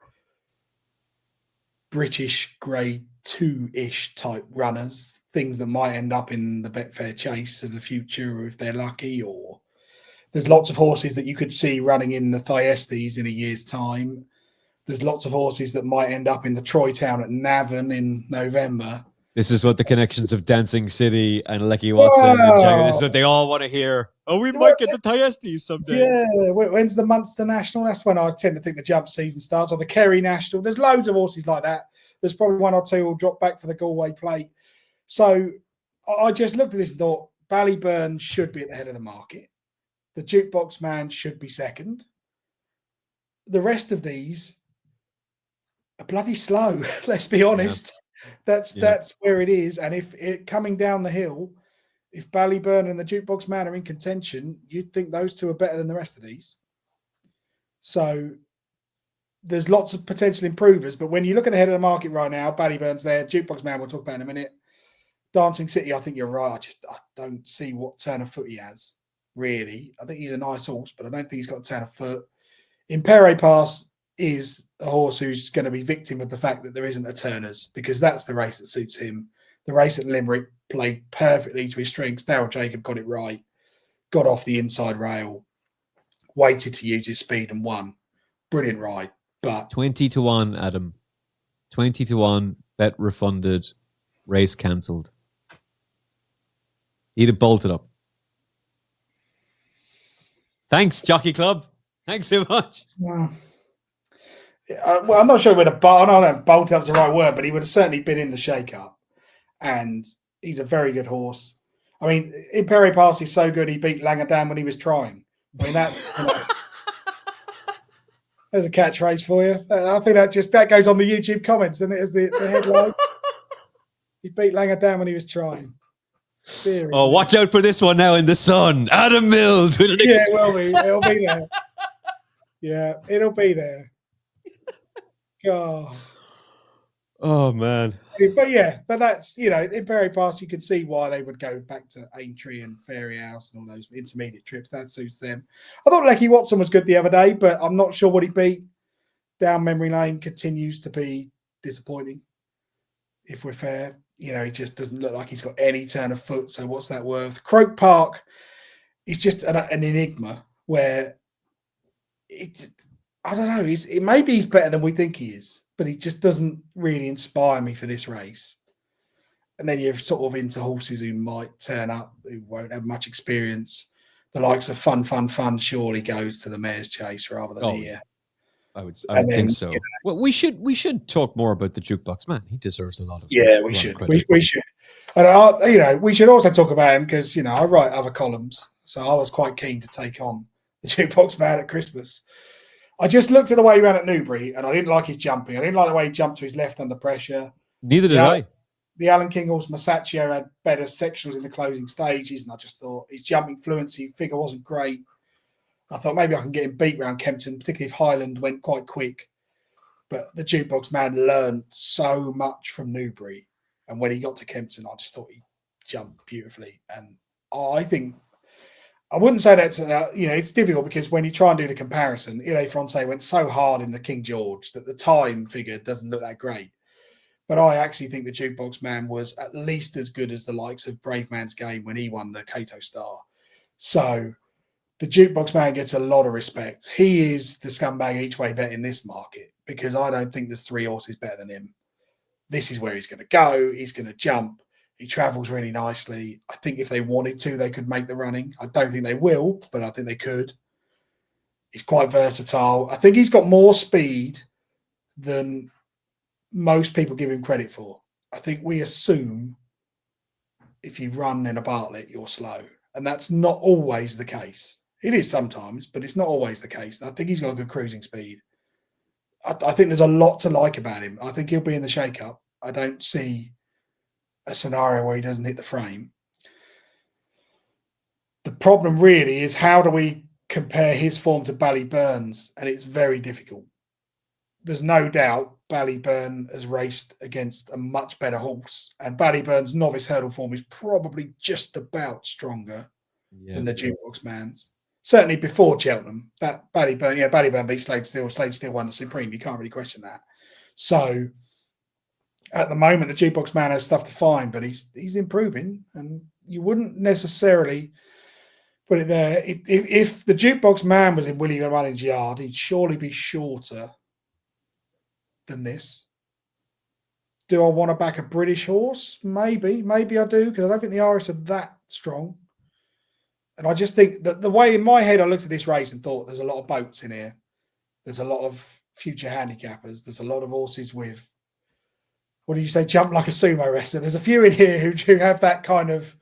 S2: British grade 2-ish type runners, things that might end up in the Betfair Chase of the future if they're lucky, or there's lots of horses that you could see running in the Thyestes in a year's time. There's lots of horses that might end up in the Troy Town at Navan in November.
S1: This is what the connections of Dancing City and Lecky Watson and Jagger, this is what they all want to hear. Oh, we might get the Thyestes someday.
S2: Yeah, when's the Munster National? That's when I tend to think the jump season starts, or the Kerry National. There's loads of horses like that. There's probably one or two who'll drop back for the Galway Plate. So I just looked at this and thought, Ballyburn should be at the head of the market. The Jukebox Man should be second. The rest of these are bloody slow, let's be honest. Yeah. That's where it is. And if it coming down the hill, if Ballyburn and the Jukebox Man are in contention, you'd think those two are better than the rest of these. So there's lots of potential improvers. But when you look at the head of the market right now, Ballyburn's there, Jukebox Man we'll talk about in a minute. Dancing City, I think you're right. I don't see what turn of foot he has, really. I think he's a nice horse, but I don't think he's got a turn of foot. Impaire Et Passe is a horse who's going to be victim of the fact that there isn't a Turners, because that's the race that suits him. The race at Limerick played perfectly to his strengths. Daryl Jacob got it right, got off the inside rail, waited to use his speed and won. Brilliant ride. But
S1: 20-1, Adam. 20-1, bet refunded, race cancelled. He'd have bolted up. Thanks, Jockey Club. Thanks so much.
S2: Well, I'm not sure he would have bolted up's the right word, but he would have certainly been in the shake-up. And he's a very good horse. I mean, Impaire Et Passe is so good, he beat Langadam when he was trying. I mean, that's... there's a catchphrase for you. I think that goes on the YouTube comments, and it is the headline. He beat Langadam when he was trying. Seriously.
S1: Oh, watch out for this one now in the Sun. Adam Mills with an
S2: it will be. It'll be there. Yeah, it'll be there. God.
S1: Oh, man.
S2: But that's, in Impaire Et Passe, you could see why they would go back to Aintree and Fairy House and all those intermediate trips. That suits them. I thought Lecky Watson was good the other day, but I'm not sure what he beat. Down memory lane continues to be disappointing, if we're fair. He just doesn't look like he's got any turn of foot, so what's that worth? Croke Park is just an enigma where I don't know. Maybe he's better than we think he is, but he just doesn't really inspire me for this race. And then you're sort of into horses who might turn up, who won't have much experience. The likes of Fun surely goes to the Mayor's Chase rather than here.
S1: I would think so. Well, we should talk more about the Jukebox Man. He deserves a lot of
S2: we should. We should. And we should also talk about him because I write other columns, so I was quite keen to take on the Jukebox Man at Christmas. I just looked at the way he ran at Newbury, and I didn't like his jumping. I didn't like the way he jumped to his left under pressure.
S1: Neither did I.
S2: The Alan King horse Masaccio had better sectionals in the closing stages, and I just thought his jumping fluency figure wasn't great. I thought maybe I can get him beat around Kempton, particularly if Highland went quite quick. But the Jukebox Man learned so much from Newbury. And when he got to Kempton, I just thought he jumped beautifully. And I think, I wouldn't say that's, it's difficult because when you try and do the comparison, Ile Atlantique went so hard in the King George that the time figure doesn't look that great. But I actually think the Jukebox Man was at least as good as the likes of Brave Man's Game when he won the Cato Star. So the Jukebox Man gets a lot of respect. He is the scumbag each way bet in this market because I don't think there's three horses better than him. This is where he's going to go. He's going to jump. He travels really nicely. I think if they wanted to, they could make the running. I don't think they will, but I think they could. He's quite versatile. I think he's got more speed than most people give him credit for. I think we assume if you run in a Bartlett, you're slow. And that's not always the case. It is sometimes, but it's not always the case. I think he's got good cruising speed. I think there's a lot to like about him. I think he'll be in the shake-up. I don't see a scenario where he doesn't hit the frame. The problem really is how do we compare his form to Ballyburn's? And it's very difficult. There's no doubt Ballyburn has raced against a much better horse, and Ballyburn's novice hurdle form is probably just about stronger than the Jukebox Man's. Certainly before Cheltenham, that Ballyburn beat Slade Steele. Slade Steele won the Supreme. You can't really question that. So at the moment, the Jukebox Man has stuff to find, but he's improving, and you wouldn't necessarily put it there. If the Jukebox Man was in Willie Mullins' yard, he'd surely be shorter than this. Do I want to back a British horse? Maybe I do, because I don't think the Irish are that strong. And I just think that the way in my head I looked at this race and thought there's a lot of boats in here. There's a lot of future handicappers. There's a lot of horses with, what do you say, jump like a sumo wrestler. There's a few in here who have that kind of,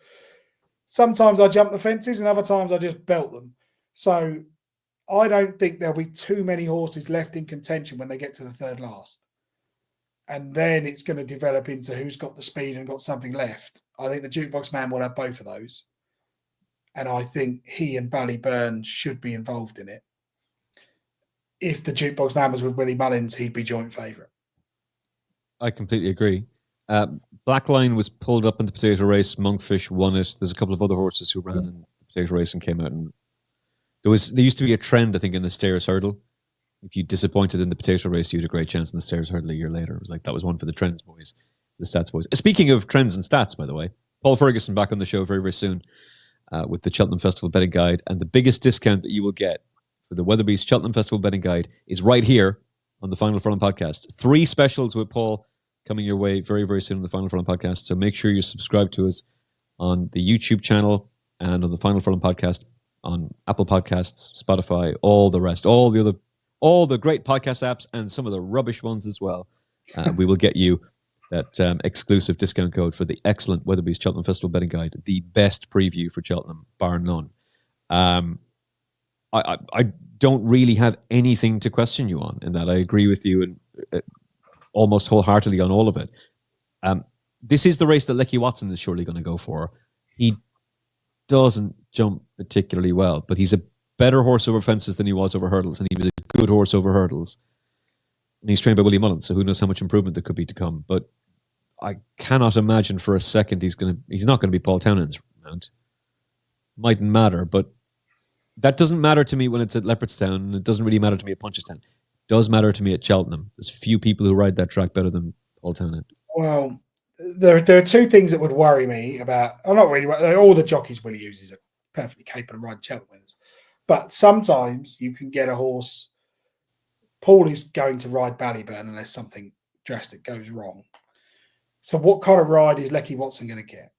S2: sometimes I jump the fences and other times I just belt them. So I don't think there'll be too many horses left in contention when they get to the third last. And then it's going to develop into who's got the speed and got something left. I think the Jukebox Man will have both of those. And I think he and Ballyburn should be involved in it. If the Jukebox Man was with Willie Mullins, he'd be joint favourite.
S1: I completely agree. Blackline was pulled up in the potato race. Monkfish won it. There's a couple of other horses who ran in the potato race and came out. And there used to be a trend, I think, in the stairs hurdle. If you disappointed in the potato race, you had a great chance in the stairs hurdle a year later. It was like, that was one for the trends boys, the stats boys. Speaking of trends and stats, by the way, Paul Ferguson back on the show very, very soon with the Cheltenham Festival Betting Guide. And the biggest discount that you will get for the Weatherby's Cheltenham Festival Betting Guide is right here on the Final Furlong Podcast. 3 specials with Paul coming your way very, very soon on the Final Furlong Podcast. So make sure you subscribe to us on the YouTube channel and on the Final Furlong Podcast on Apple Podcasts, Spotify, all the rest, all the great podcast apps and some of the rubbish ones as well. We will get you that exclusive discount code for the excellent Weatherby's Cheltenham Festival Betting Guide, the best preview for Cheltenham, bar none. I don't really have anything to question you on in that. I agree with you and almost wholeheartedly on all of it. This is the race that Lecky Watson is surely going to go for. He doesn't jump particularly well, but he's a better horse over fences than he was over hurdles, and he was a good horse over hurdles. And he's trained by Willie Mullins, so who knows how much improvement there could be to come. But I cannot imagine for a second he's not going to be Paul Townend's mount. Mightn't matter, but that doesn't matter to me when it's at Leopardstown, and it doesn't really matter to me at Punchestown. It does matter to me at Cheltenham. There's few people who ride that track better than Paul Townend.
S2: Well, there are 2 things that would worry me about. I'm not really. All the jockeys Willie uses are perfectly capable of riding Cheltenham winners, but sometimes you can get a horse. Paul is going to ride Ballyburn unless something drastic goes wrong. So what kind of ride is Lecky Watson going to get?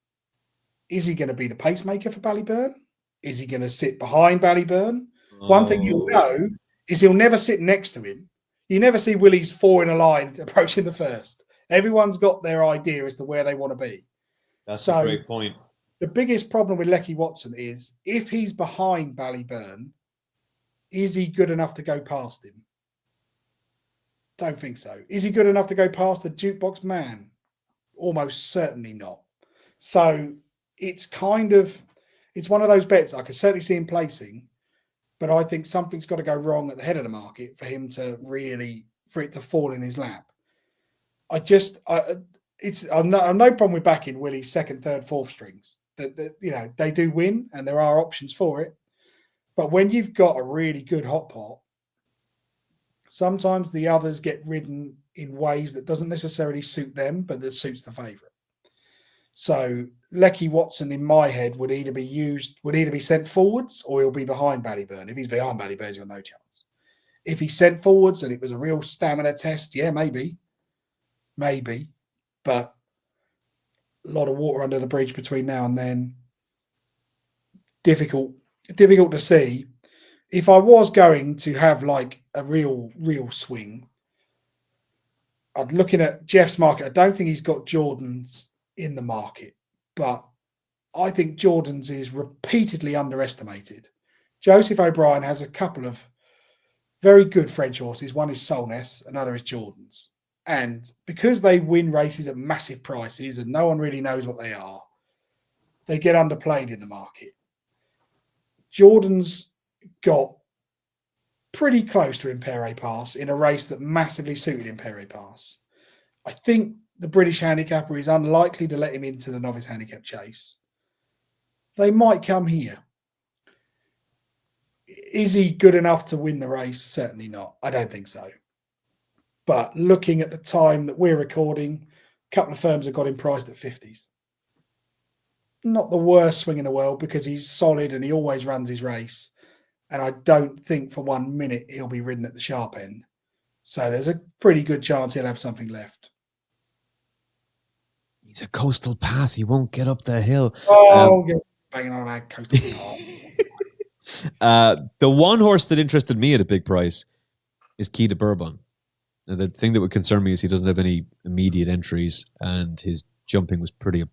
S2: Is he going to be the pacemaker for Ballyburn? Is he going to sit behind Ballyburn? One thing you'll know is he'll never sit next to him. You never see Willie's 4 in a line approaching the first. Everyone's got their idea as to where they want to be.
S1: That's a great point.
S2: The biggest problem with Lecky Watson is if he's behind Ballyburn, is he good enough to go past him? Don't think so. Is he good enough to go past the Jukebox Man? Almost certainly not. So it's one of those bets I could certainly see him placing, but I think something's got to go wrong at the head of the market for him to for it to fall in his lap. I've no problem with backing Willie's 2nd, 3rd, 4th strings. They do win and there are options for it. But when you've got a really good hot pot, sometimes the others get ridden in ways that doesn't necessarily suit them, but that suits the favourite. So Lecky Watson, in my head, would either be sent forwards or he'll be behind Ballyburn. If he's behind Ballyburn, he's got no chance. If he's sent forwards and it was a real stamina test, yeah, maybe. But a lot of water under the bridge between now and then. Difficult to see. If I was going to have like a real swing, I'd looking at Jeff's market. I don't think he's got Jordan's in the market, but I think Jordan's is repeatedly underestimated. Joseph O'Brien has a couple of very good French horses. One is Solness, another is Jordan's. And because they win races at massive prices and no one really knows what they are, they get underplayed in the market. Jordan's got pretty close to Impaire Et Passe in a race that massively suited Impaire Et Passe. I think the British handicapper is unlikely to let him into the novice handicap chase. They might come here. Is he good enough to win the race? Certainly not. I don't think so. But looking at the time that we're recording, a couple of firms have got him priced at 50s. Not the worst swing in the world because he's solid and he always runs his race. And I don't think for 1 minute he'll be ridden at the sharp end. So there's a pretty good chance he'll have something left.
S1: He's a coastal path. He won't get up the hill.
S2: You're banging on about coastal path.
S1: The one horse that interested me at a big price is Key to Bourbon. Now, the thing that would concern me is he doesn't have any immediate entries, and his jumping was pretty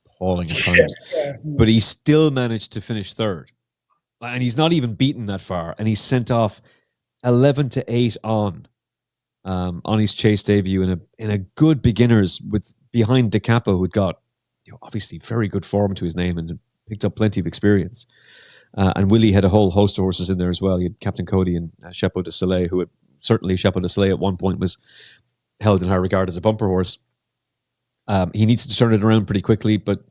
S1: appalling at times. But he still managed to finish third. And he's not even beaten that far. And he's sent off 11-8 on his chase debut in a good beginners with behind De Capo, who'd got obviously very good form to his name and picked up plenty of experience. And Willie had a whole host of horses in there as well. He had Captain Cody and Chapeau de Soleil, who certainly Chapeau de Soleil at one point was held in high regard as a bumper horse. He needs to turn it around pretty quickly, but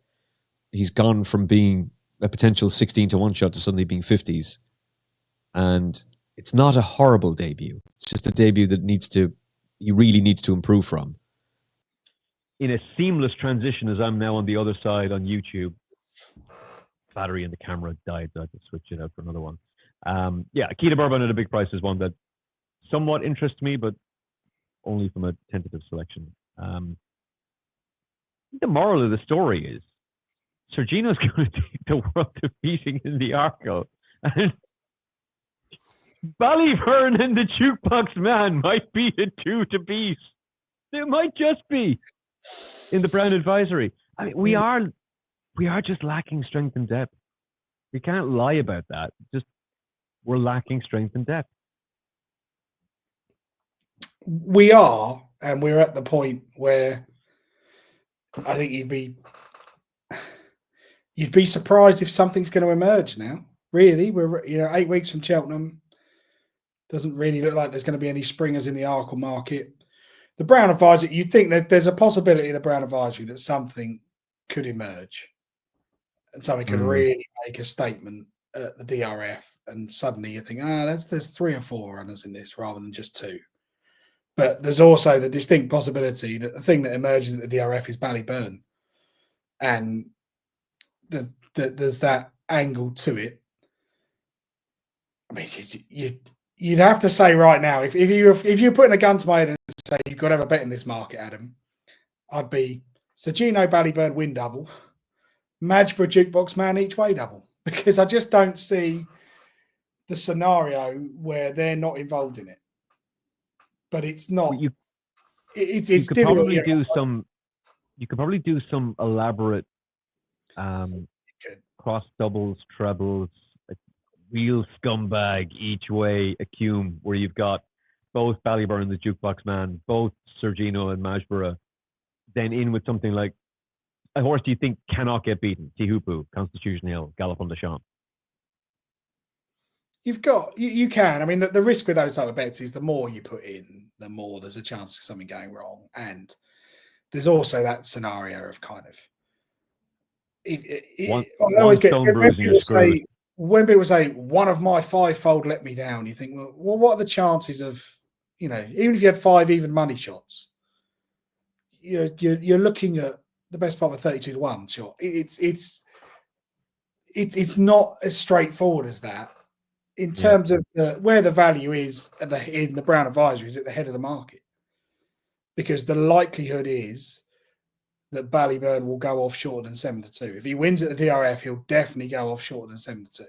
S1: he's gone from being a potential 16-1 shot to suddenly being 50s. And it's not a horrible debut. It's just a debut that he really needs to improve from. In a seamless transition, as I'm now on the other side on YouTube, battery in the camera died, so I had to switch it out for another one. Key to Bourbon at a big price is one that somewhat interests me, but only from a tentative selection. The moral of the story is Sir Gino's going to take the world defeating in the Arkle. And Ballyburn and the Jukebox Man might be the two to beat. It might just be in the Brown Advisory. I mean, we are just lacking strength and depth. We can't lie about that. We're lacking strength and depth.
S2: We are, and we're at the point where I think you'd be surprised if something's going to emerge now. Really, we're 8 weeks from Cheltenham. Doesn't really look like there's going to be any springers in the Arkle market. The Brown Advisory, you'd think that there's a possibility in the Brown Advisory that something could emerge and something could really make a statement at the DRF, and suddenly you think, there's 3 or 4 runners in this rather than just 2. But there's also the distinct possibility that the thing that emerges at the DRF is Ballyburn, and there's that angle to it. I mean, you'd have to say right now, if you're putting a gun to my head and say you've got to have a bet in this market, Adam, I'd be Sir Gino Ballyburn win double, Majborough Jukebox Man each way double, because I just don't see the scenario where they're not involved in it. But it's not. It's
S1: you could probably do some. You could probably do some elaborate cross doubles, trebles, a wheel scumbag each way acume, where you've got both Ballyburn and the Jukebox Man, both Sir Gino and Majborough, then in with something like a horse you think cannot get beaten: Tihupu, Constitution Hill, Gallop on the Champ.
S2: You've got, you can. I mean, the risk with those type of bets is the more you put in, the more there's a chance of something going wrong. And there's also that scenario of kind of, I always get, when people say, one of my 5-fold let me down, you think, well, what are the chances of, even if you had 5 even money shots, you're looking at the best part of a 32-1 shot. It's not as straightforward as that. In terms of where the value is in the Brown Advisory is at the head of the market, because the likelihood is that Ballyburn will go off shorter than 7-2. If he wins at the DRF, he'll definitely go off shorter than 7-2.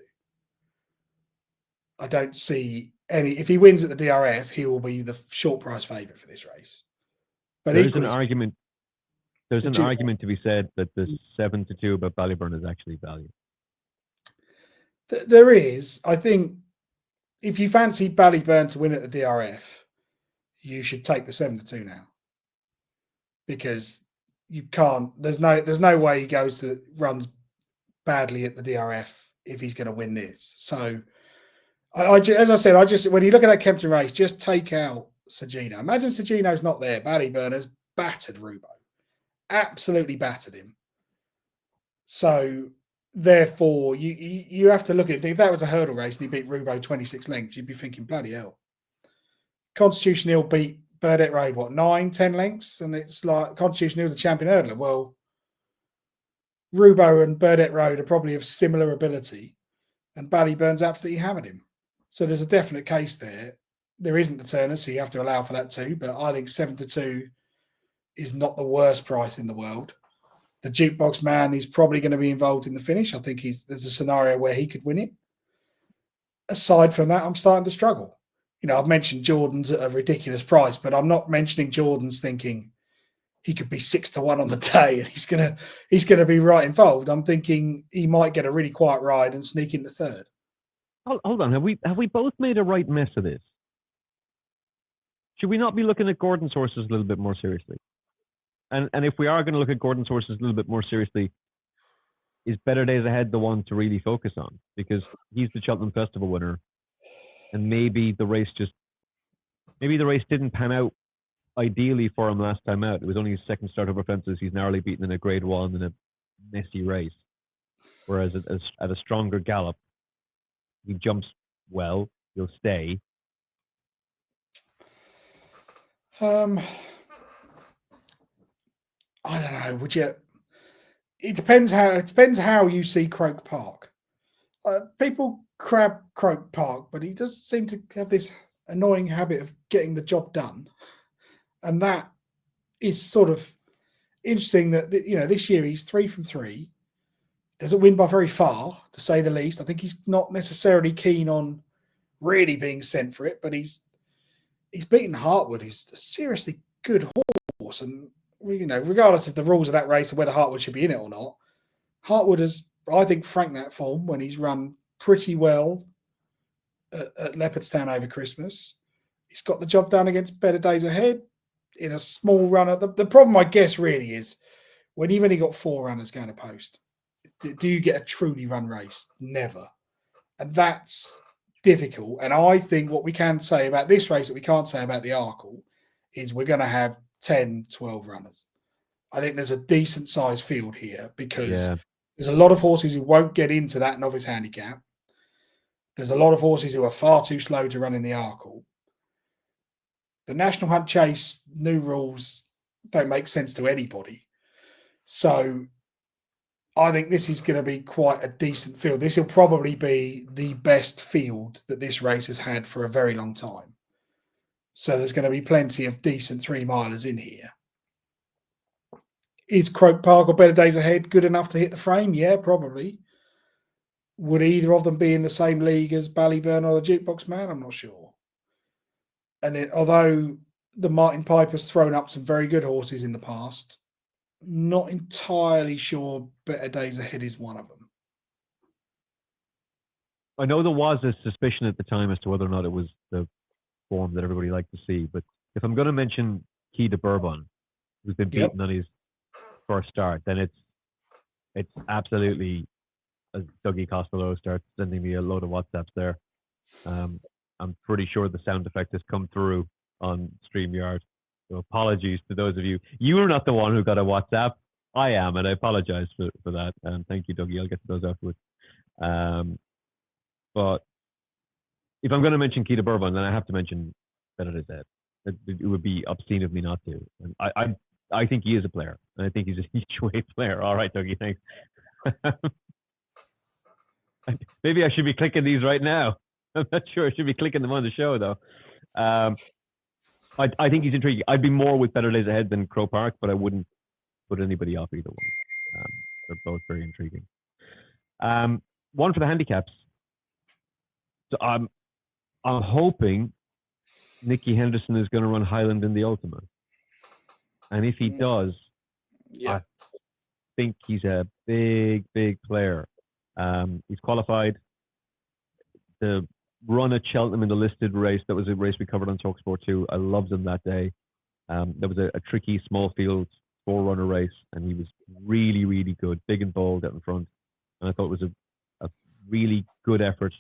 S2: I don't see any. If he wins at the DRF, he will be the short price favourite for this race. But
S1: there's an argument. There's an argument to be said that the 7-2 about Ballyburn is actually value.
S2: There is. I think if you fancy Ballyburn to win at the DRF, you should take the 7-2 now, because you can't. There's no way he runs badly at the DRF if he's going to win this. So, as I said, when you look at that Kempton race, just take out Sir Gino. Imagine Sir Gino's not there. Ballyburn has battered Rubo, absolutely battered him. So, therefore, you have to look at it. If that was a hurdle race and he beat Rubo 26 lengths, you'd be thinking, bloody hell. Constitution Hill beat Burdett Road, 9-10 lengths? And it's like Constitution Hill's a champion hurdler. Well, Rubo and Burdett Road are probably of similar ability, and Ballyburn's absolutely hammered him. So there's a definite case there. There isn't the Turner, so you have to allow for that too. But I think 7-2 is not the worst price in the world. The Jukebox Man is probably going to be involved in the finish. I think there's a scenario where he could win it. Aside from that, I'm starting to struggle. I've mentioned Jordan's at a ridiculous price, but I'm not mentioning Jordan's thinking he could be 6-1 on the day and he's gonna be right involved. I'm thinking he might get a really quiet ride and sneak into third.
S3: Hold on, have we both made a right mess of this? Should we not be looking at Gordon's horses a little bit more seriously? And if we are going to look at Gordon's horses a little bit more seriously, is Better Days Ahead the one to really focus on? Because he's the Cheltenham Festival winner, and maybe the race didn't pan out ideally for him last time out. It was only his second start over fences. He's narrowly beaten in a Grade 1 in a messy race. Whereas at a stronger gallop, he jumps well, he'll stay.
S2: I don't know. Would you? It depends how you see Croke Park. People crab Croke Park, but he does seem to have this annoying habit of getting the job done, and that is sort of interesting. That this year he's 3 from 3. Doesn't win by very far, to say the least. I think he's not necessarily keen on really being sent for it, but he's beaten Hartwood, who's a seriously good horse, and regardless of the rules of that race and whether Hartwood should be in it or not, Hartwood has, I think, franked that form when he's run pretty well at Leopardstown over Christmas. He's got the job done against Better Days Ahead in a small runner. The problem, I guess, really is when you've only got 4 runners going to post, do you get a truly run race? Never. And that's difficult. And I think what we can say about this race that we can't say about the Arkle is we're going to have 10, 12 runners. I think there's a decent sized field here because there's a lot of horses who won't get into that novice handicap. There's a lot of horses who are far too slow to run in the Arkle. The National Hunt Chase new rules don't make sense to anybody. So I think this is going to be quite a decent field. This will probably be the best field that this race has had for a very long time. So there's going to be plenty of decent 3-milers in here. Is Croke Park or Better Days Ahead good enough to hit the frame? Yeah, probably. Would either of them be in the same league as Ballyburn or the Jukebox Man? I'm not sure. And although the Martin Piper's thrown up some very good horses in the past, not entirely sure Better Days Ahead is one of them.
S3: I know there was a suspicion at the time as to whether or not it was the form that everybody liked to see, but if I'm going to mention Key de Bourbon, who's been beaten on his first start, then it's absolutely, as Dougie Costello starts sending me a load of WhatsApps there. I'm pretty sure the sound effect has come through on StreamYard. So apologies to those of you. You are not the one who got a WhatsApp. I am, and I apologize for that. Thank you, Dougie. I'll get to those afterwards. But if I'm going to mention Key de Bourbon, then I have to mention Better Days Ahead. It would be obscene of me not to. And I think he is a player, and I think he's a each-way player. All right, Dougie, thanks. Maybe I should be clicking these right now. I'm not sure I should be clicking them on the show, though. I think he's intriguing. I'd be more with Better Days Ahead than Croke Park, but I wouldn't put anybody off either one. They're both very intriguing. One for the handicaps. So I'm hoping Nicky Henderson is going to run Highland in the Ultima. And if he does, I think he's a big, big player. He's qualified. The run at Cheltenham in the listed race, that was a race we covered on TalkSport 2. I loved him that day. There was a tricky small field 4-runner race, and he was really, really good, big and bold out in front. And I thought it was a really good effort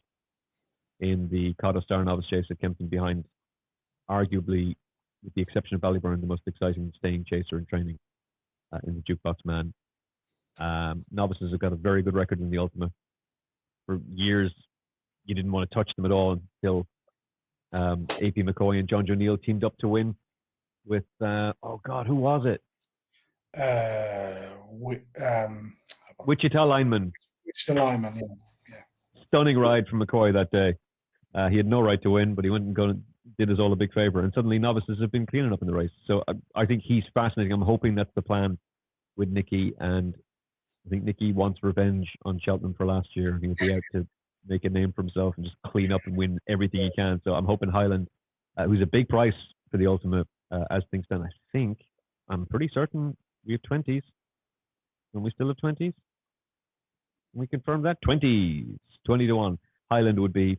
S3: in the Cotto Star Novice Chase at Kempton behind, arguably, with the exception of Ballyburn, the most exciting staying chaser in training in the Jukebox Man. Novices have got a very good record in the Ultima. For years, you didn't want to touch them at all until AP McCoy and John O'Neill teamed up to win with, who was it? Wichita Lineman.
S2: Wichita Lineman, yeah.
S3: Stunning ride from McCoy that day. He had no right to win, but he went and did us all a big favour. And suddenly novices have been cleaning up in the race. So I think he's fascinating. I'm hoping that's the plan with Nicky, and I think Nicky wants revenge on Cheltenham for last year. He'll be out to make a name for himself and just clean up and win everything he can. So I'm hoping Highland, who's a big price for the ultimate as things stand. I'm pretty certain we have 20s. And we still have 20s? Can we confirm that? 20s. 20 to 1. Highland would be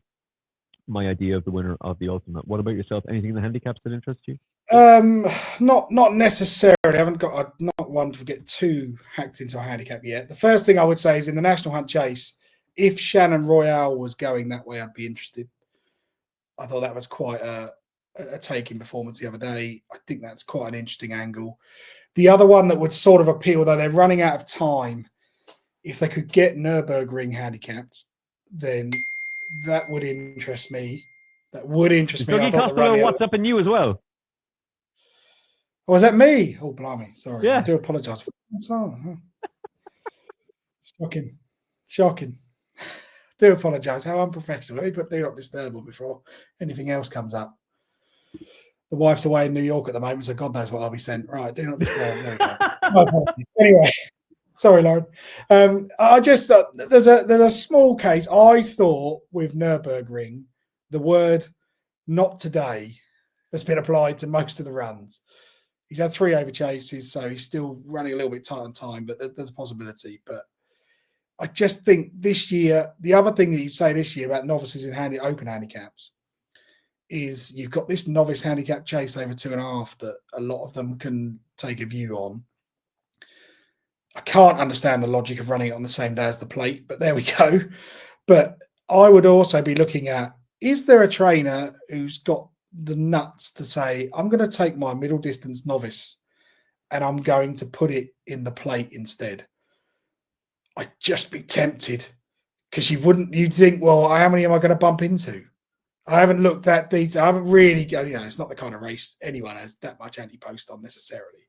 S3: my idea of the winner of the ultimate. What about yourself? Anything in the handicaps that interests you?
S2: Not necessarily. I haven't got not one to get too hacked into a handicap yet. The first thing I would say is in the National Hunt Chase, if Shannon Royale was going that way, I'd be interested. I thought that was quite a taking performance the other day. I think that's quite an interesting angle. The other one that would sort of appeal, though they're running out of time, if they could get Nürburgring handicapped, then that would interest me. That would interest me.
S3: What's up in you as well?
S2: Oh, was that me? Oh, blimey. Sorry.
S3: Yeah.
S2: I do apologise. Shocking. Do apologise. How unprofessional. Let me put Do Not Disturb on before anything else comes up. The wife's away in New York at the moment, so God knows what I'll be sent. Right, Do Not Disturb. There we go. My apologies. Anyway, sorry, Lauren. I just thought there's a small case. I thought with Nürburgring, the word "not today" has been applied to most of the runs. He's had 3 over chases, so he's still running a little bit tight on time, but there's a possibility. But I just think this year, the other thing that you say this year about novices in open handicaps is you've got this novice handicap chase over 2.5 that a lot of them can take a view on. I can't understand the logic of running it on the same day as the plate, but there we go. But I would also be looking at, is there a trainer who's got the nuts to say, I'm going to take my middle distance novice and I'm going to put it in the plate instead? I'd just be tempted because you'd think, well, how many am I going to bump into? I haven't looked that detail. I haven't really, it's not the kind of race anyone has that much anti-post on necessarily.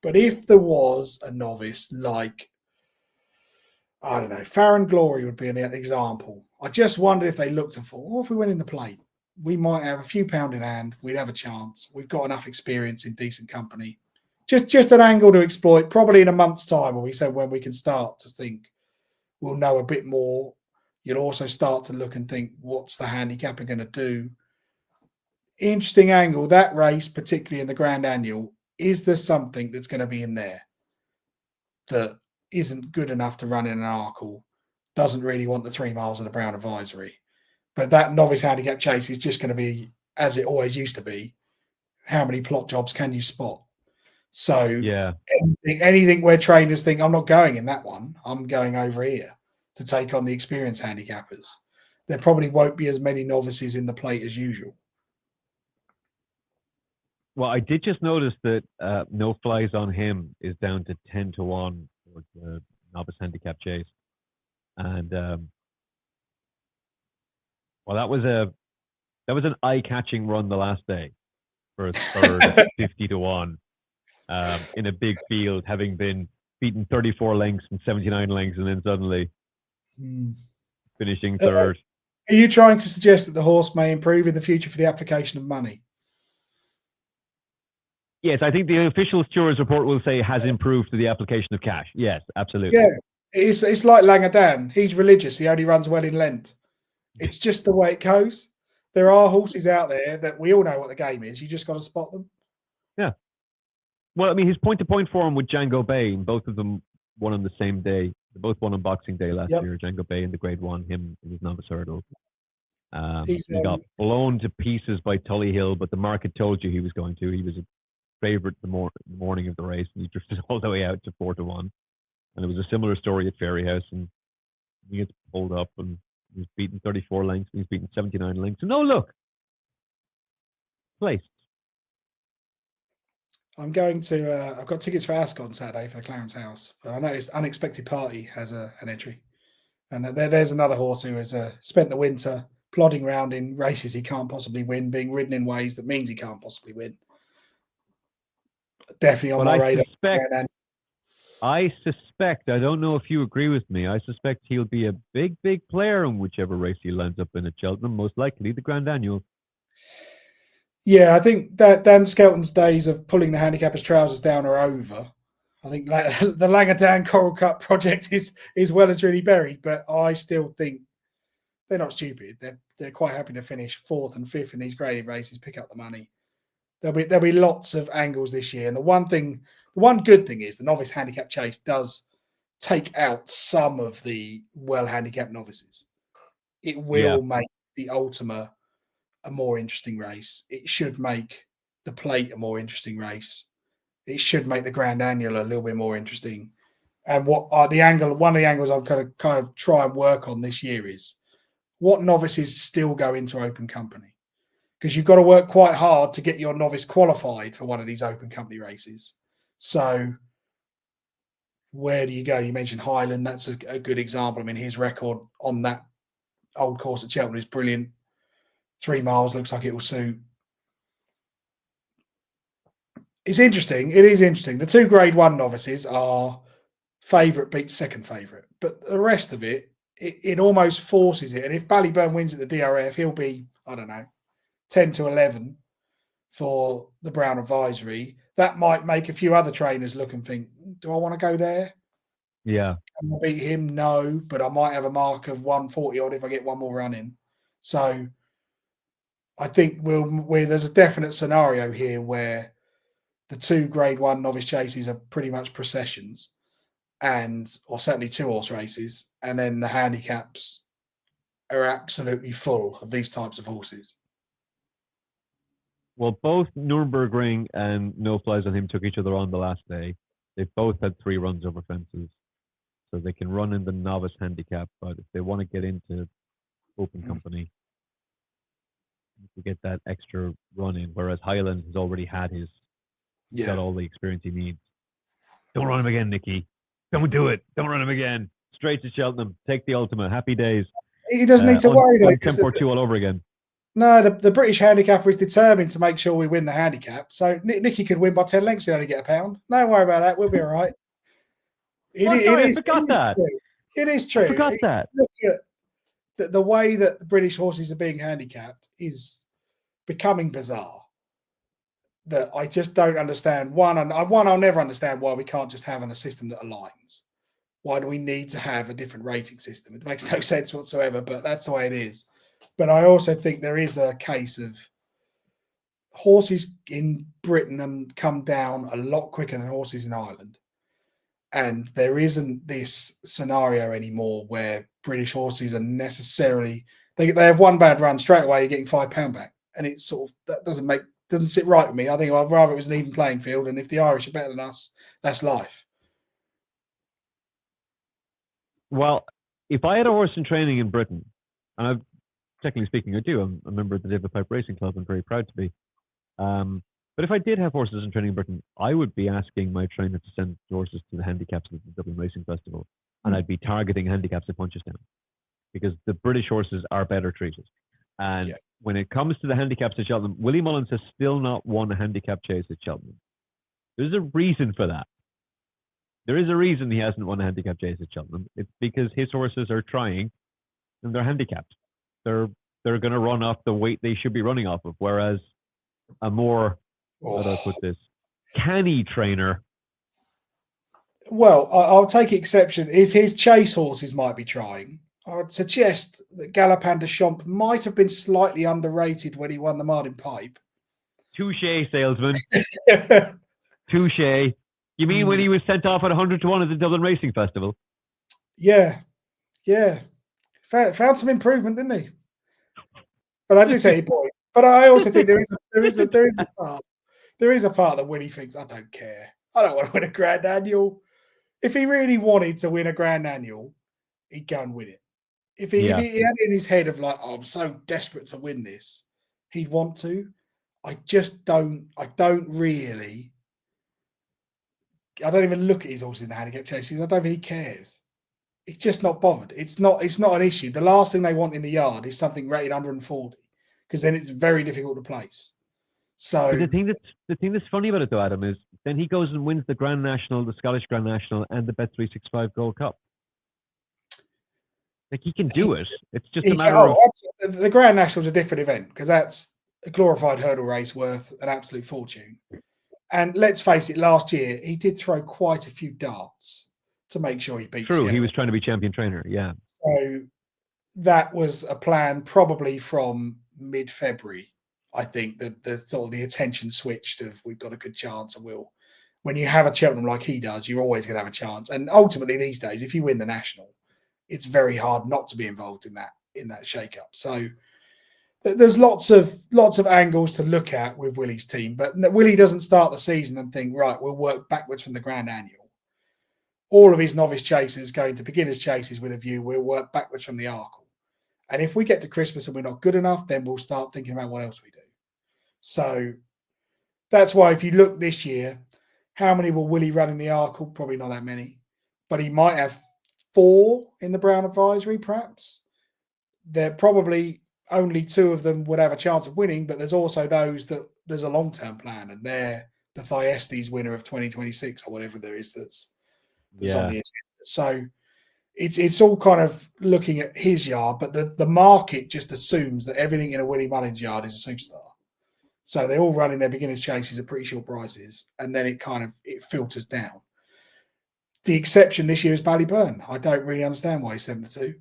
S2: But if there was a novice like, I don't know, Farron Glory would be an example. I just wondered if they looked and thought, well, if we went in the plate, we might have a few pound in hand. We'd have a chance. We've got enough experience in decent company. Just an angle to exploit, probably in a month's time, when we said when we can start to think we'll know a bit more. You'll also start to look and think, what's the handicapper going to do? Interesting angle. That race, particularly in the Grand Annual, is there something that's going to be in there that isn't good enough to run in an Arkle, doesn't really want the 3 miles of the Brown Advisory? But that novice handicap chase is just going to be, as it always used to be, how many plot jobs can you spot? So
S3: yeah,
S2: anything where trainers think, I'm not going in that one, I'm going over here to take on the experienced handicappers. There probably won't be as many novices in the plate as usual.
S3: Well, I did just notice that No Flies on Him is down to 10 to 1 for the novice handicap chase. And well, that was an eye-catching run the last day for a third of 50 to 1 in a big field, having been beaten 34 lengths and 79 lengths, and then suddenly finishing third.
S2: Are you trying to suggest that the horse may improve in the future for the application of money?
S3: Yes, I think the official stewards report will say has improved to the application of cash. Yes, absolutely.
S2: Yeah, it's like Langadan. He's religious. He only runs well in Lent. It's just the way it goes. There are horses out there that we all know what the game is. You just got to spot them.
S3: Yeah. Well, I mean, his point-to-point form with Django Bay, and both of them won on the same day. They both won on Boxing Day last year. Django Bay in the Grade 1, him in his novice hurdle. He got blown to pieces by Tully Hill, but the market told you he was going to. He was a favourite the morning of the race, and he drifted all the way out to 4 to 1. And it was a similar story at Fairyhouse, and he gets pulled up, and he was beaten 34 lengths, and he's beaten 79 lengths. And look, placed.
S2: I'm going to. I've got tickets for Ascot on Saturday for the Clarence House, but I noticed Unexpected Party has an entry, and there's another horse who has spent the winter plodding around in races he can't possibly win, being ridden in ways that means he can't possibly win. Definitely on my radar.
S3: I suspect, I don't know if you agree with me, I suspect he'll be a big player in whichever race he lands up in at Cheltenham, most likely the Grand Annual. Yeah,
S2: I think that Dan Skelton's days of pulling the handicappers' trousers down are over. I think the Langadan Coral Cup project is well and truly buried, but I still think they're not stupid. They're quite happy to finish 4th and 5th in these graded races, pick up the money. There'll be lots of angles this year, and the one good thing is the novice handicap chase does take out some of the well handicapped novices. It will make the Ultima a more interesting race. It should make the Plate a more interesting race. It should make the Grand Annual a little bit more interesting. And one of the angles I'm kind of try and work on this year is what novices still go into open company, because you've got to work quite hard to get your novice qualified for one of these open company races. So where do you go? You mentioned Highland. That's a good example. I mean, his record on that old course at Cheltenham is brilliant. 3 miles looks like it will suit. It's interesting. It is interesting. The 2 Grade 1 novices are favourite beats second favourite, but the rest of it almost forces it. And if Ballyburn wins at the DRF, he'll be, I don't know, 10 to 11 for the Brown Advisory. That might make a few other trainers look and think, do I want to go there?
S3: Yeah.
S2: Can I beat him? No, but I might have a mark of 140 odd if I get one more run in. So I think there's a definite scenario here where the 2 Grade 1 novice chases are pretty much processions, or certainly 2-horse races, and then the handicaps are absolutely full of these types of horses.
S3: Well, both Nürburgring and No Flies on Him took each other on the last day. They've both had 3 runs over fences, so they can run in the novice handicap. But if they want to get into open company, to get that extra run in, whereas Highland has already had his, got all the experience he needs. Don't run him again, Nicky. Don't do it. Don't run him again. Straight to Cheltenham. Take the Ultima. Happy days.
S2: He doesn't need to worry though.
S3: 10-4-2 all over again.
S2: No, the British handicapper is determined to make sure we win the handicap. So Nicky could win by 10 lengths. He'd only get £1. Don't worry about that. We'll be all right.
S3: I forgot that.
S2: It is true.
S3: I forgot that.
S2: Look at the way that the British horses are being handicapped is becoming bizarre. That I just don't understand. One, I'll never understand why we can't just have a system that aligns. Why do we need to have a different rating system? It makes no sense whatsoever, but that's the way it is. But I also think there is a case of horses in Britain and come down a lot quicker than horses in Ireland. And there isn't this scenario anymore where British horses are necessarily, they have one bad run straight away, you're getting £5 back. And it's sort of, that doesn't sit right with me. I think I'd rather it was an even playing field. And if the Irish are better than us, that's life.
S3: Well, if I had a horse in training in Britain, and I've, technically speaking, I do. I'm a member of the David Pipe Racing Club. I'm very proud to be. But if I did have horses in training in Britain, I would be asking my trainer to send horses to the handicaps at the Dublin Racing Festival, and I'd be targeting handicaps at Punchestown, because the British horses are better treated. And when it comes to the handicaps at Cheltenham, Willie Mullins has still not won a handicap chase at Cheltenham. There's a reason for that. There is a reason he hasn't won a handicap chase at Cheltenham. It's because his horses are trying, and they're handicapped. They're going to run off the weight they should be running off of, whereas a more, how do I put this, canny trainer.
S2: Well, I'll take exception. His chase horses might be trying. I would suggest that Galopin de Champs might have been slightly underrated when he won the Mardin Pipe.
S3: Touche, salesman. Touche. You mean when he was sent off at 100 to 1 at the Dublin Racing Festival?
S2: Yeah. Found some improvement, didn't he? But I do say, boy. But I also think there is a part that Willie thinks, I don't care. I don't want to win a Grand Annual. If he really wanted to win a Grand Annual, he'd go and win it. If he had it in his head of like, oh, I'm so desperate to win this, he'd want to. I don't even look at his horses in the handicap chases. I don't think he cares. He's just not bothered. It's not an issue. The last thing they want in the yard is something rated 140, because then it's very difficult to place. So
S3: but the thing that's funny about it though, Adam, is then he goes and wins the Grand National, the Scottish Grand National, and the Bet365 Gold Cup. Like, he can do it. It's just a matter of...
S2: The Grand National is a different event, because that's a glorified hurdle race worth an absolute fortune. And let's face it, last year he did throw quite a few darts to make sure he beat.
S3: True, he was trying to be champion trainer. Yeah.
S2: So that was a plan probably from mid-February. I think that the sort of the attention switched of we've got a good chance and when you have a Cheltenham like he does, you're always going to have a chance. And ultimately these days, if you win the National, it's very hard not to be involved in that shake-up. So there's lots of angles to look at with Willie's team, but Willie doesn't start the season and think, right, we'll work backwards from the Grand Annual. All of his novice chasers go into beginners chases with a view, we'll work backwards from the Arkle. And if we get to Christmas and we're not good enough, then we'll start thinking about what else we do. So that's why if you look this year, how many will Willie run in the Arkle? Probably not that many. But he might have 4 in the Brown Advisory, perhaps. There probably only 2 of them would have a chance of winning, but there's also those that there's a long-term plan, and they're the Thyestes winner of 2026 or whatever there is that's on the agenda. So it's all kind of looking at his yard, but the market just assumes that everything in a Willie Mullins yard is a superstar. So they all run in their beginners chases at pretty short prices, and then it filters down. The exception this year is Ballyburn. I don't really understand why he's 7-2.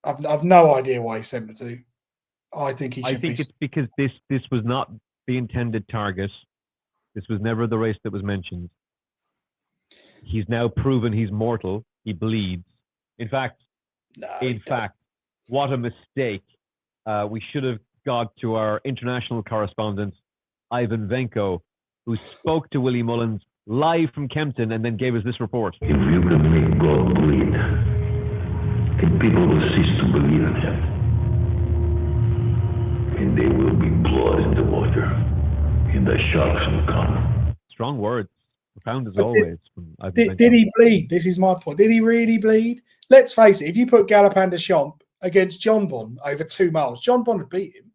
S2: I've no idea why he's 7-2. I think it's
S3: because this was not the intended target. This was never the race that was mentioned. He's now proven he's mortal. He bleeds. In fact, what a mistake. We should have got to our international correspondent, Ivan Venko, who spoke to Willie Mullins live from Kempton and then gave us this report.
S4: If you can make God bleed, then people will cease to believe in him. And there will be blood in the water, and the sharks will come.
S3: Strong words. Profound as always.
S2: Did he bleed? This is my point. Did he really bleed? Let's face it, if you put Galopin de Champs against John Bon over 2 miles, John Bon would beat him.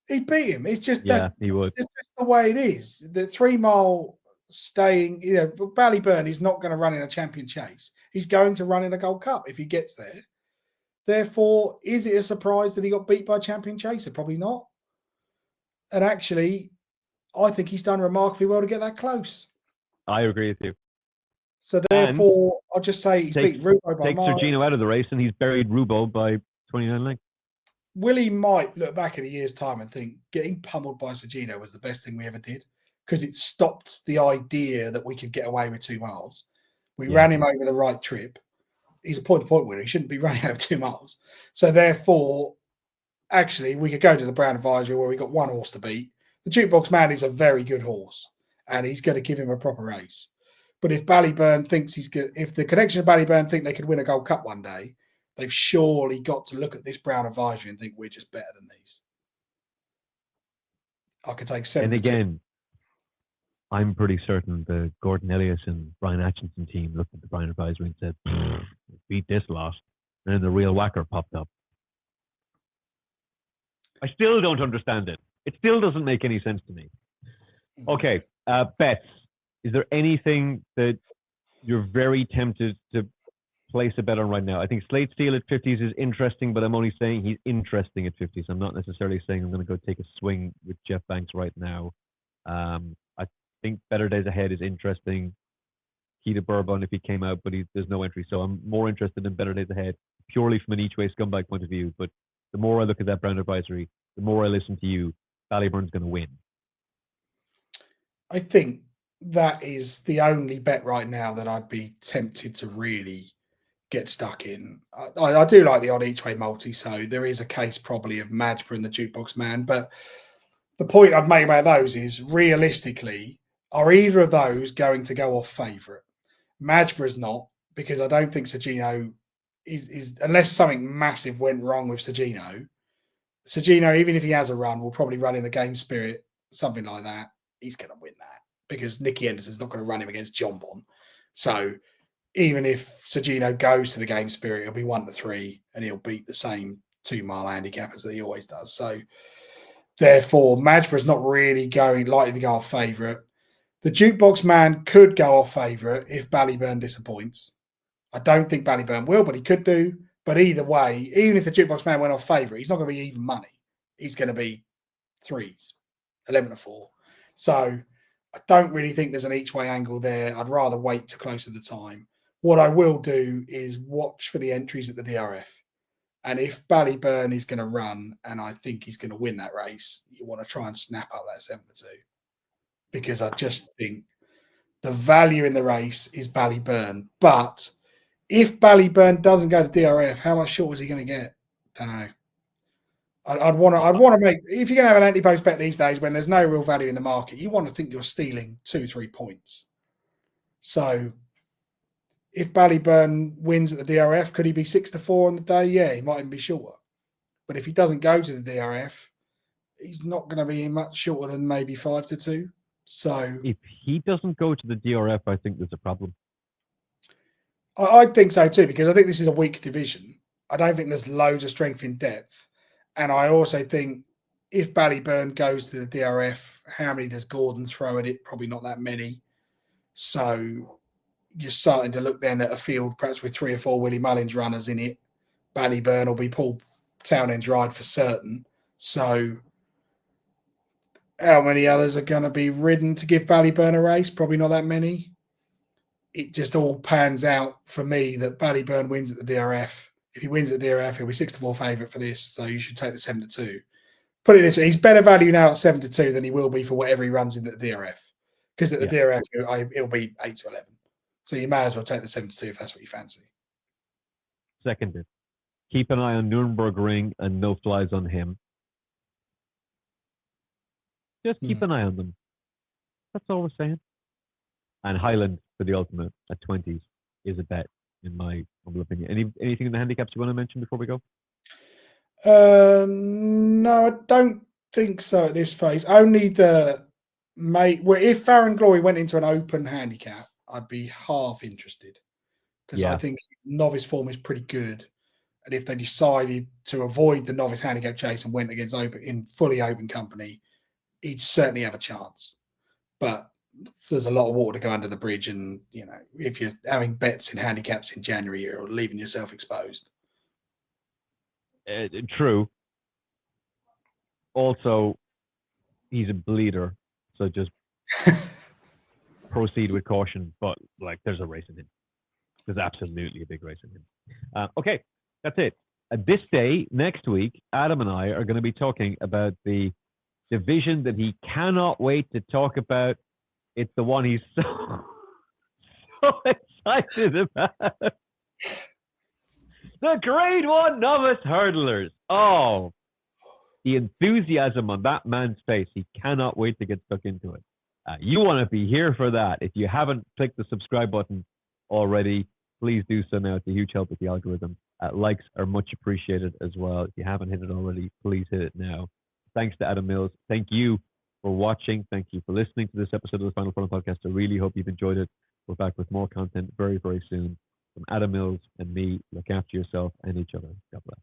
S2: He'd beat him. It's just
S3: he would.
S2: It's just the way it is. The 3 mile staying, Ballyburn is not going to run in a champion chase. He's going to run in a Gold Cup if he gets there. Therefore, is it a surprise that he got beat by a champion chaser? Probably not. And actually, I think he's done remarkably well to get that close.
S3: I agree with you.
S2: So therefore, I'll just say he's beat Rubo by
S3: Take Sir Gino out of the race and he's buried Rubo by 29 lengths.
S2: Willie might look back in a year's time and think getting pummeled by Sir Gino was the best thing we ever did because it stopped the idea that we could get away with 2 miles. We ran him over the right trip. He's a point-to-point winner. He shouldn't be running over 2 miles. So therefore, actually, we could go to the Brown Advisory where we got 1 horse to beat. The Jukebox Man is a very good horse and he's going to give him a proper race. But if Ballyburn thinks he's good, if the connection of Ballyburn think they could win a Gold Cup one day, they've surely got to look at this Brown Advisory and think we're just better than these. I could take 7.
S3: And again, I'm pretty certain the Gordon Elliott and Brian Atkinson team looked at the Brown Advisory and said, beat this lot. And then the real whacker popped up. I still don't understand it. It still doesn't make any sense to me. Okay, bets. Is there anything that you're very tempted to place a bet on right now? I think Slate Steel at 50s is interesting, but I'm only saying he's interesting at 50s. I'm not necessarily saying I'm going to go take a swing with Jeff Banks right now. I think Better Days Ahead is interesting. Key to Bourbon if he came out, but there's no entry. So I'm more interested in Better Days Ahead, purely from an each-way scumbag point of view. But the more I look at that Brown Advisory, the more I listen to you, Ballyburn's going to win.
S2: I think that is the only bet right now that I'd be tempted to really get stuck in. I do like the odd each way multi, so there is a case probably of Majborough and the Jukebox Man. But the point I'd make about those is realistically, are either of those going to go off favourite? Majborough's not, because I don't think Sir Gino is unless something massive went wrong with Sir Gino. Sir Gino, even if he has a run, will probably run in the Game Spirit, something like that. He's going to win that because Nicky Henderson's not going to run him against John Bon. So even if Sir Gino goes to the Game Spirit, he'll be 1-3 and he'll beat the same 2 mile handicap as he always does. So therefore, Majborough's not really likely to go off favourite. The Jukebox Man could go off favourite if Ballyburn disappoints. I don't think Ballyburn will, but he could do. But either way, even if the Jukebox Man went off favourite, he's not going to be even money. He's going to be 3s, 11-4. So I don't really think there's an each way angle there. I'd rather wait till close to the time. What I will do is watch for the entries at the DRF. And if Ballyburn is going to run, and I think he's going to win that race, you want to try and snap up that 7-2. Because I just think the value in the race is Ballyburn. But if Ballyburn doesn't go to DRF, how much short is he going to get? Don't know. I'd want to make, if you're going to have an anti-post bet these days when there's no real value in the market, you want to think you're stealing 2-3 points. So if Ballyburn wins at the DRF, could he be 6-4 on the day? Yeah, he might even be shorter. But if he doesn't go to the DRF, he's not going to be much shorter than maybe 5-2. So
S3: if he doesn't go to the DRF, I think there's a problem.
S2: I think so too, because I think this is a weak division. I don't think there's loads of strength in depth. And I also think if Ballyburn goes to the DRF, how many does Gordon throw at it? Probably not that many. So you're starting to look then at a field perhaps with 3 or 4 Willie Mullins runners in it. Ballyburn will be Paul Townend's ride for certain. So how many others are going to be ridden to give Ballyburn a race? Probably not that many. It just all pans out for me that Ballyburn wins at the DRF. If he wins at the DRF, he'll be 6-4 favourite for this. So you should take the 7-2. Put it this way, he's better value now at 7-2 than he will be for whatever he runs in the DRF. Because at the DRF, it'll be 8-11. So you may as well take the 7-2 if that's what you fancy.
S3: Seconded. Keep an eye on Nuremberg Ring and no flies on him. Just keep an eye on them. That's all we're saying. And Highland for the ultimate at 20s is a bet, in my humble opinion. Anything in the handicaps you want to mention before we go?
S2: No, I don't think so at this phase. Only if Farron Glory went into an open handicap, I'd be half interested. Because I think novice form is pretty good. And if they decided to avoid the novice handicap chase and went against fully open company, he'd certainly have a chance. But there's a lot of water to go under the bridge, and if you're having bets in handicaps in January, you're leaving yourself exposed.
S3: True. Also, he's a bleeder, so just proceed with caution. But there's a race in him. There's absolutely a big race in him. Okay, that's it. This day next week, Adam and I are going to be talking about the division that he cannot wait to talk about. It's the one he's so excited about. The Grade 1 Novice Hurdlers. Oh, the enthusiasm on that man's face. He cannot wait to get stuck into it. You want to be here for that. If you haven't clicked the subscribe button already, please do so now. It's a huge help with the algorithm. Likes are much appreciated as well. If you haven't hit it already, please hit it now. Thanks to Adam Mills. Thank you for watching. Thank you for listening to this episode of the Final Furlong Podcast. I really hope you've enjoyed it. We're back with more content very, very soon. From Adam Mills and me, look after yourself and each other. God bless.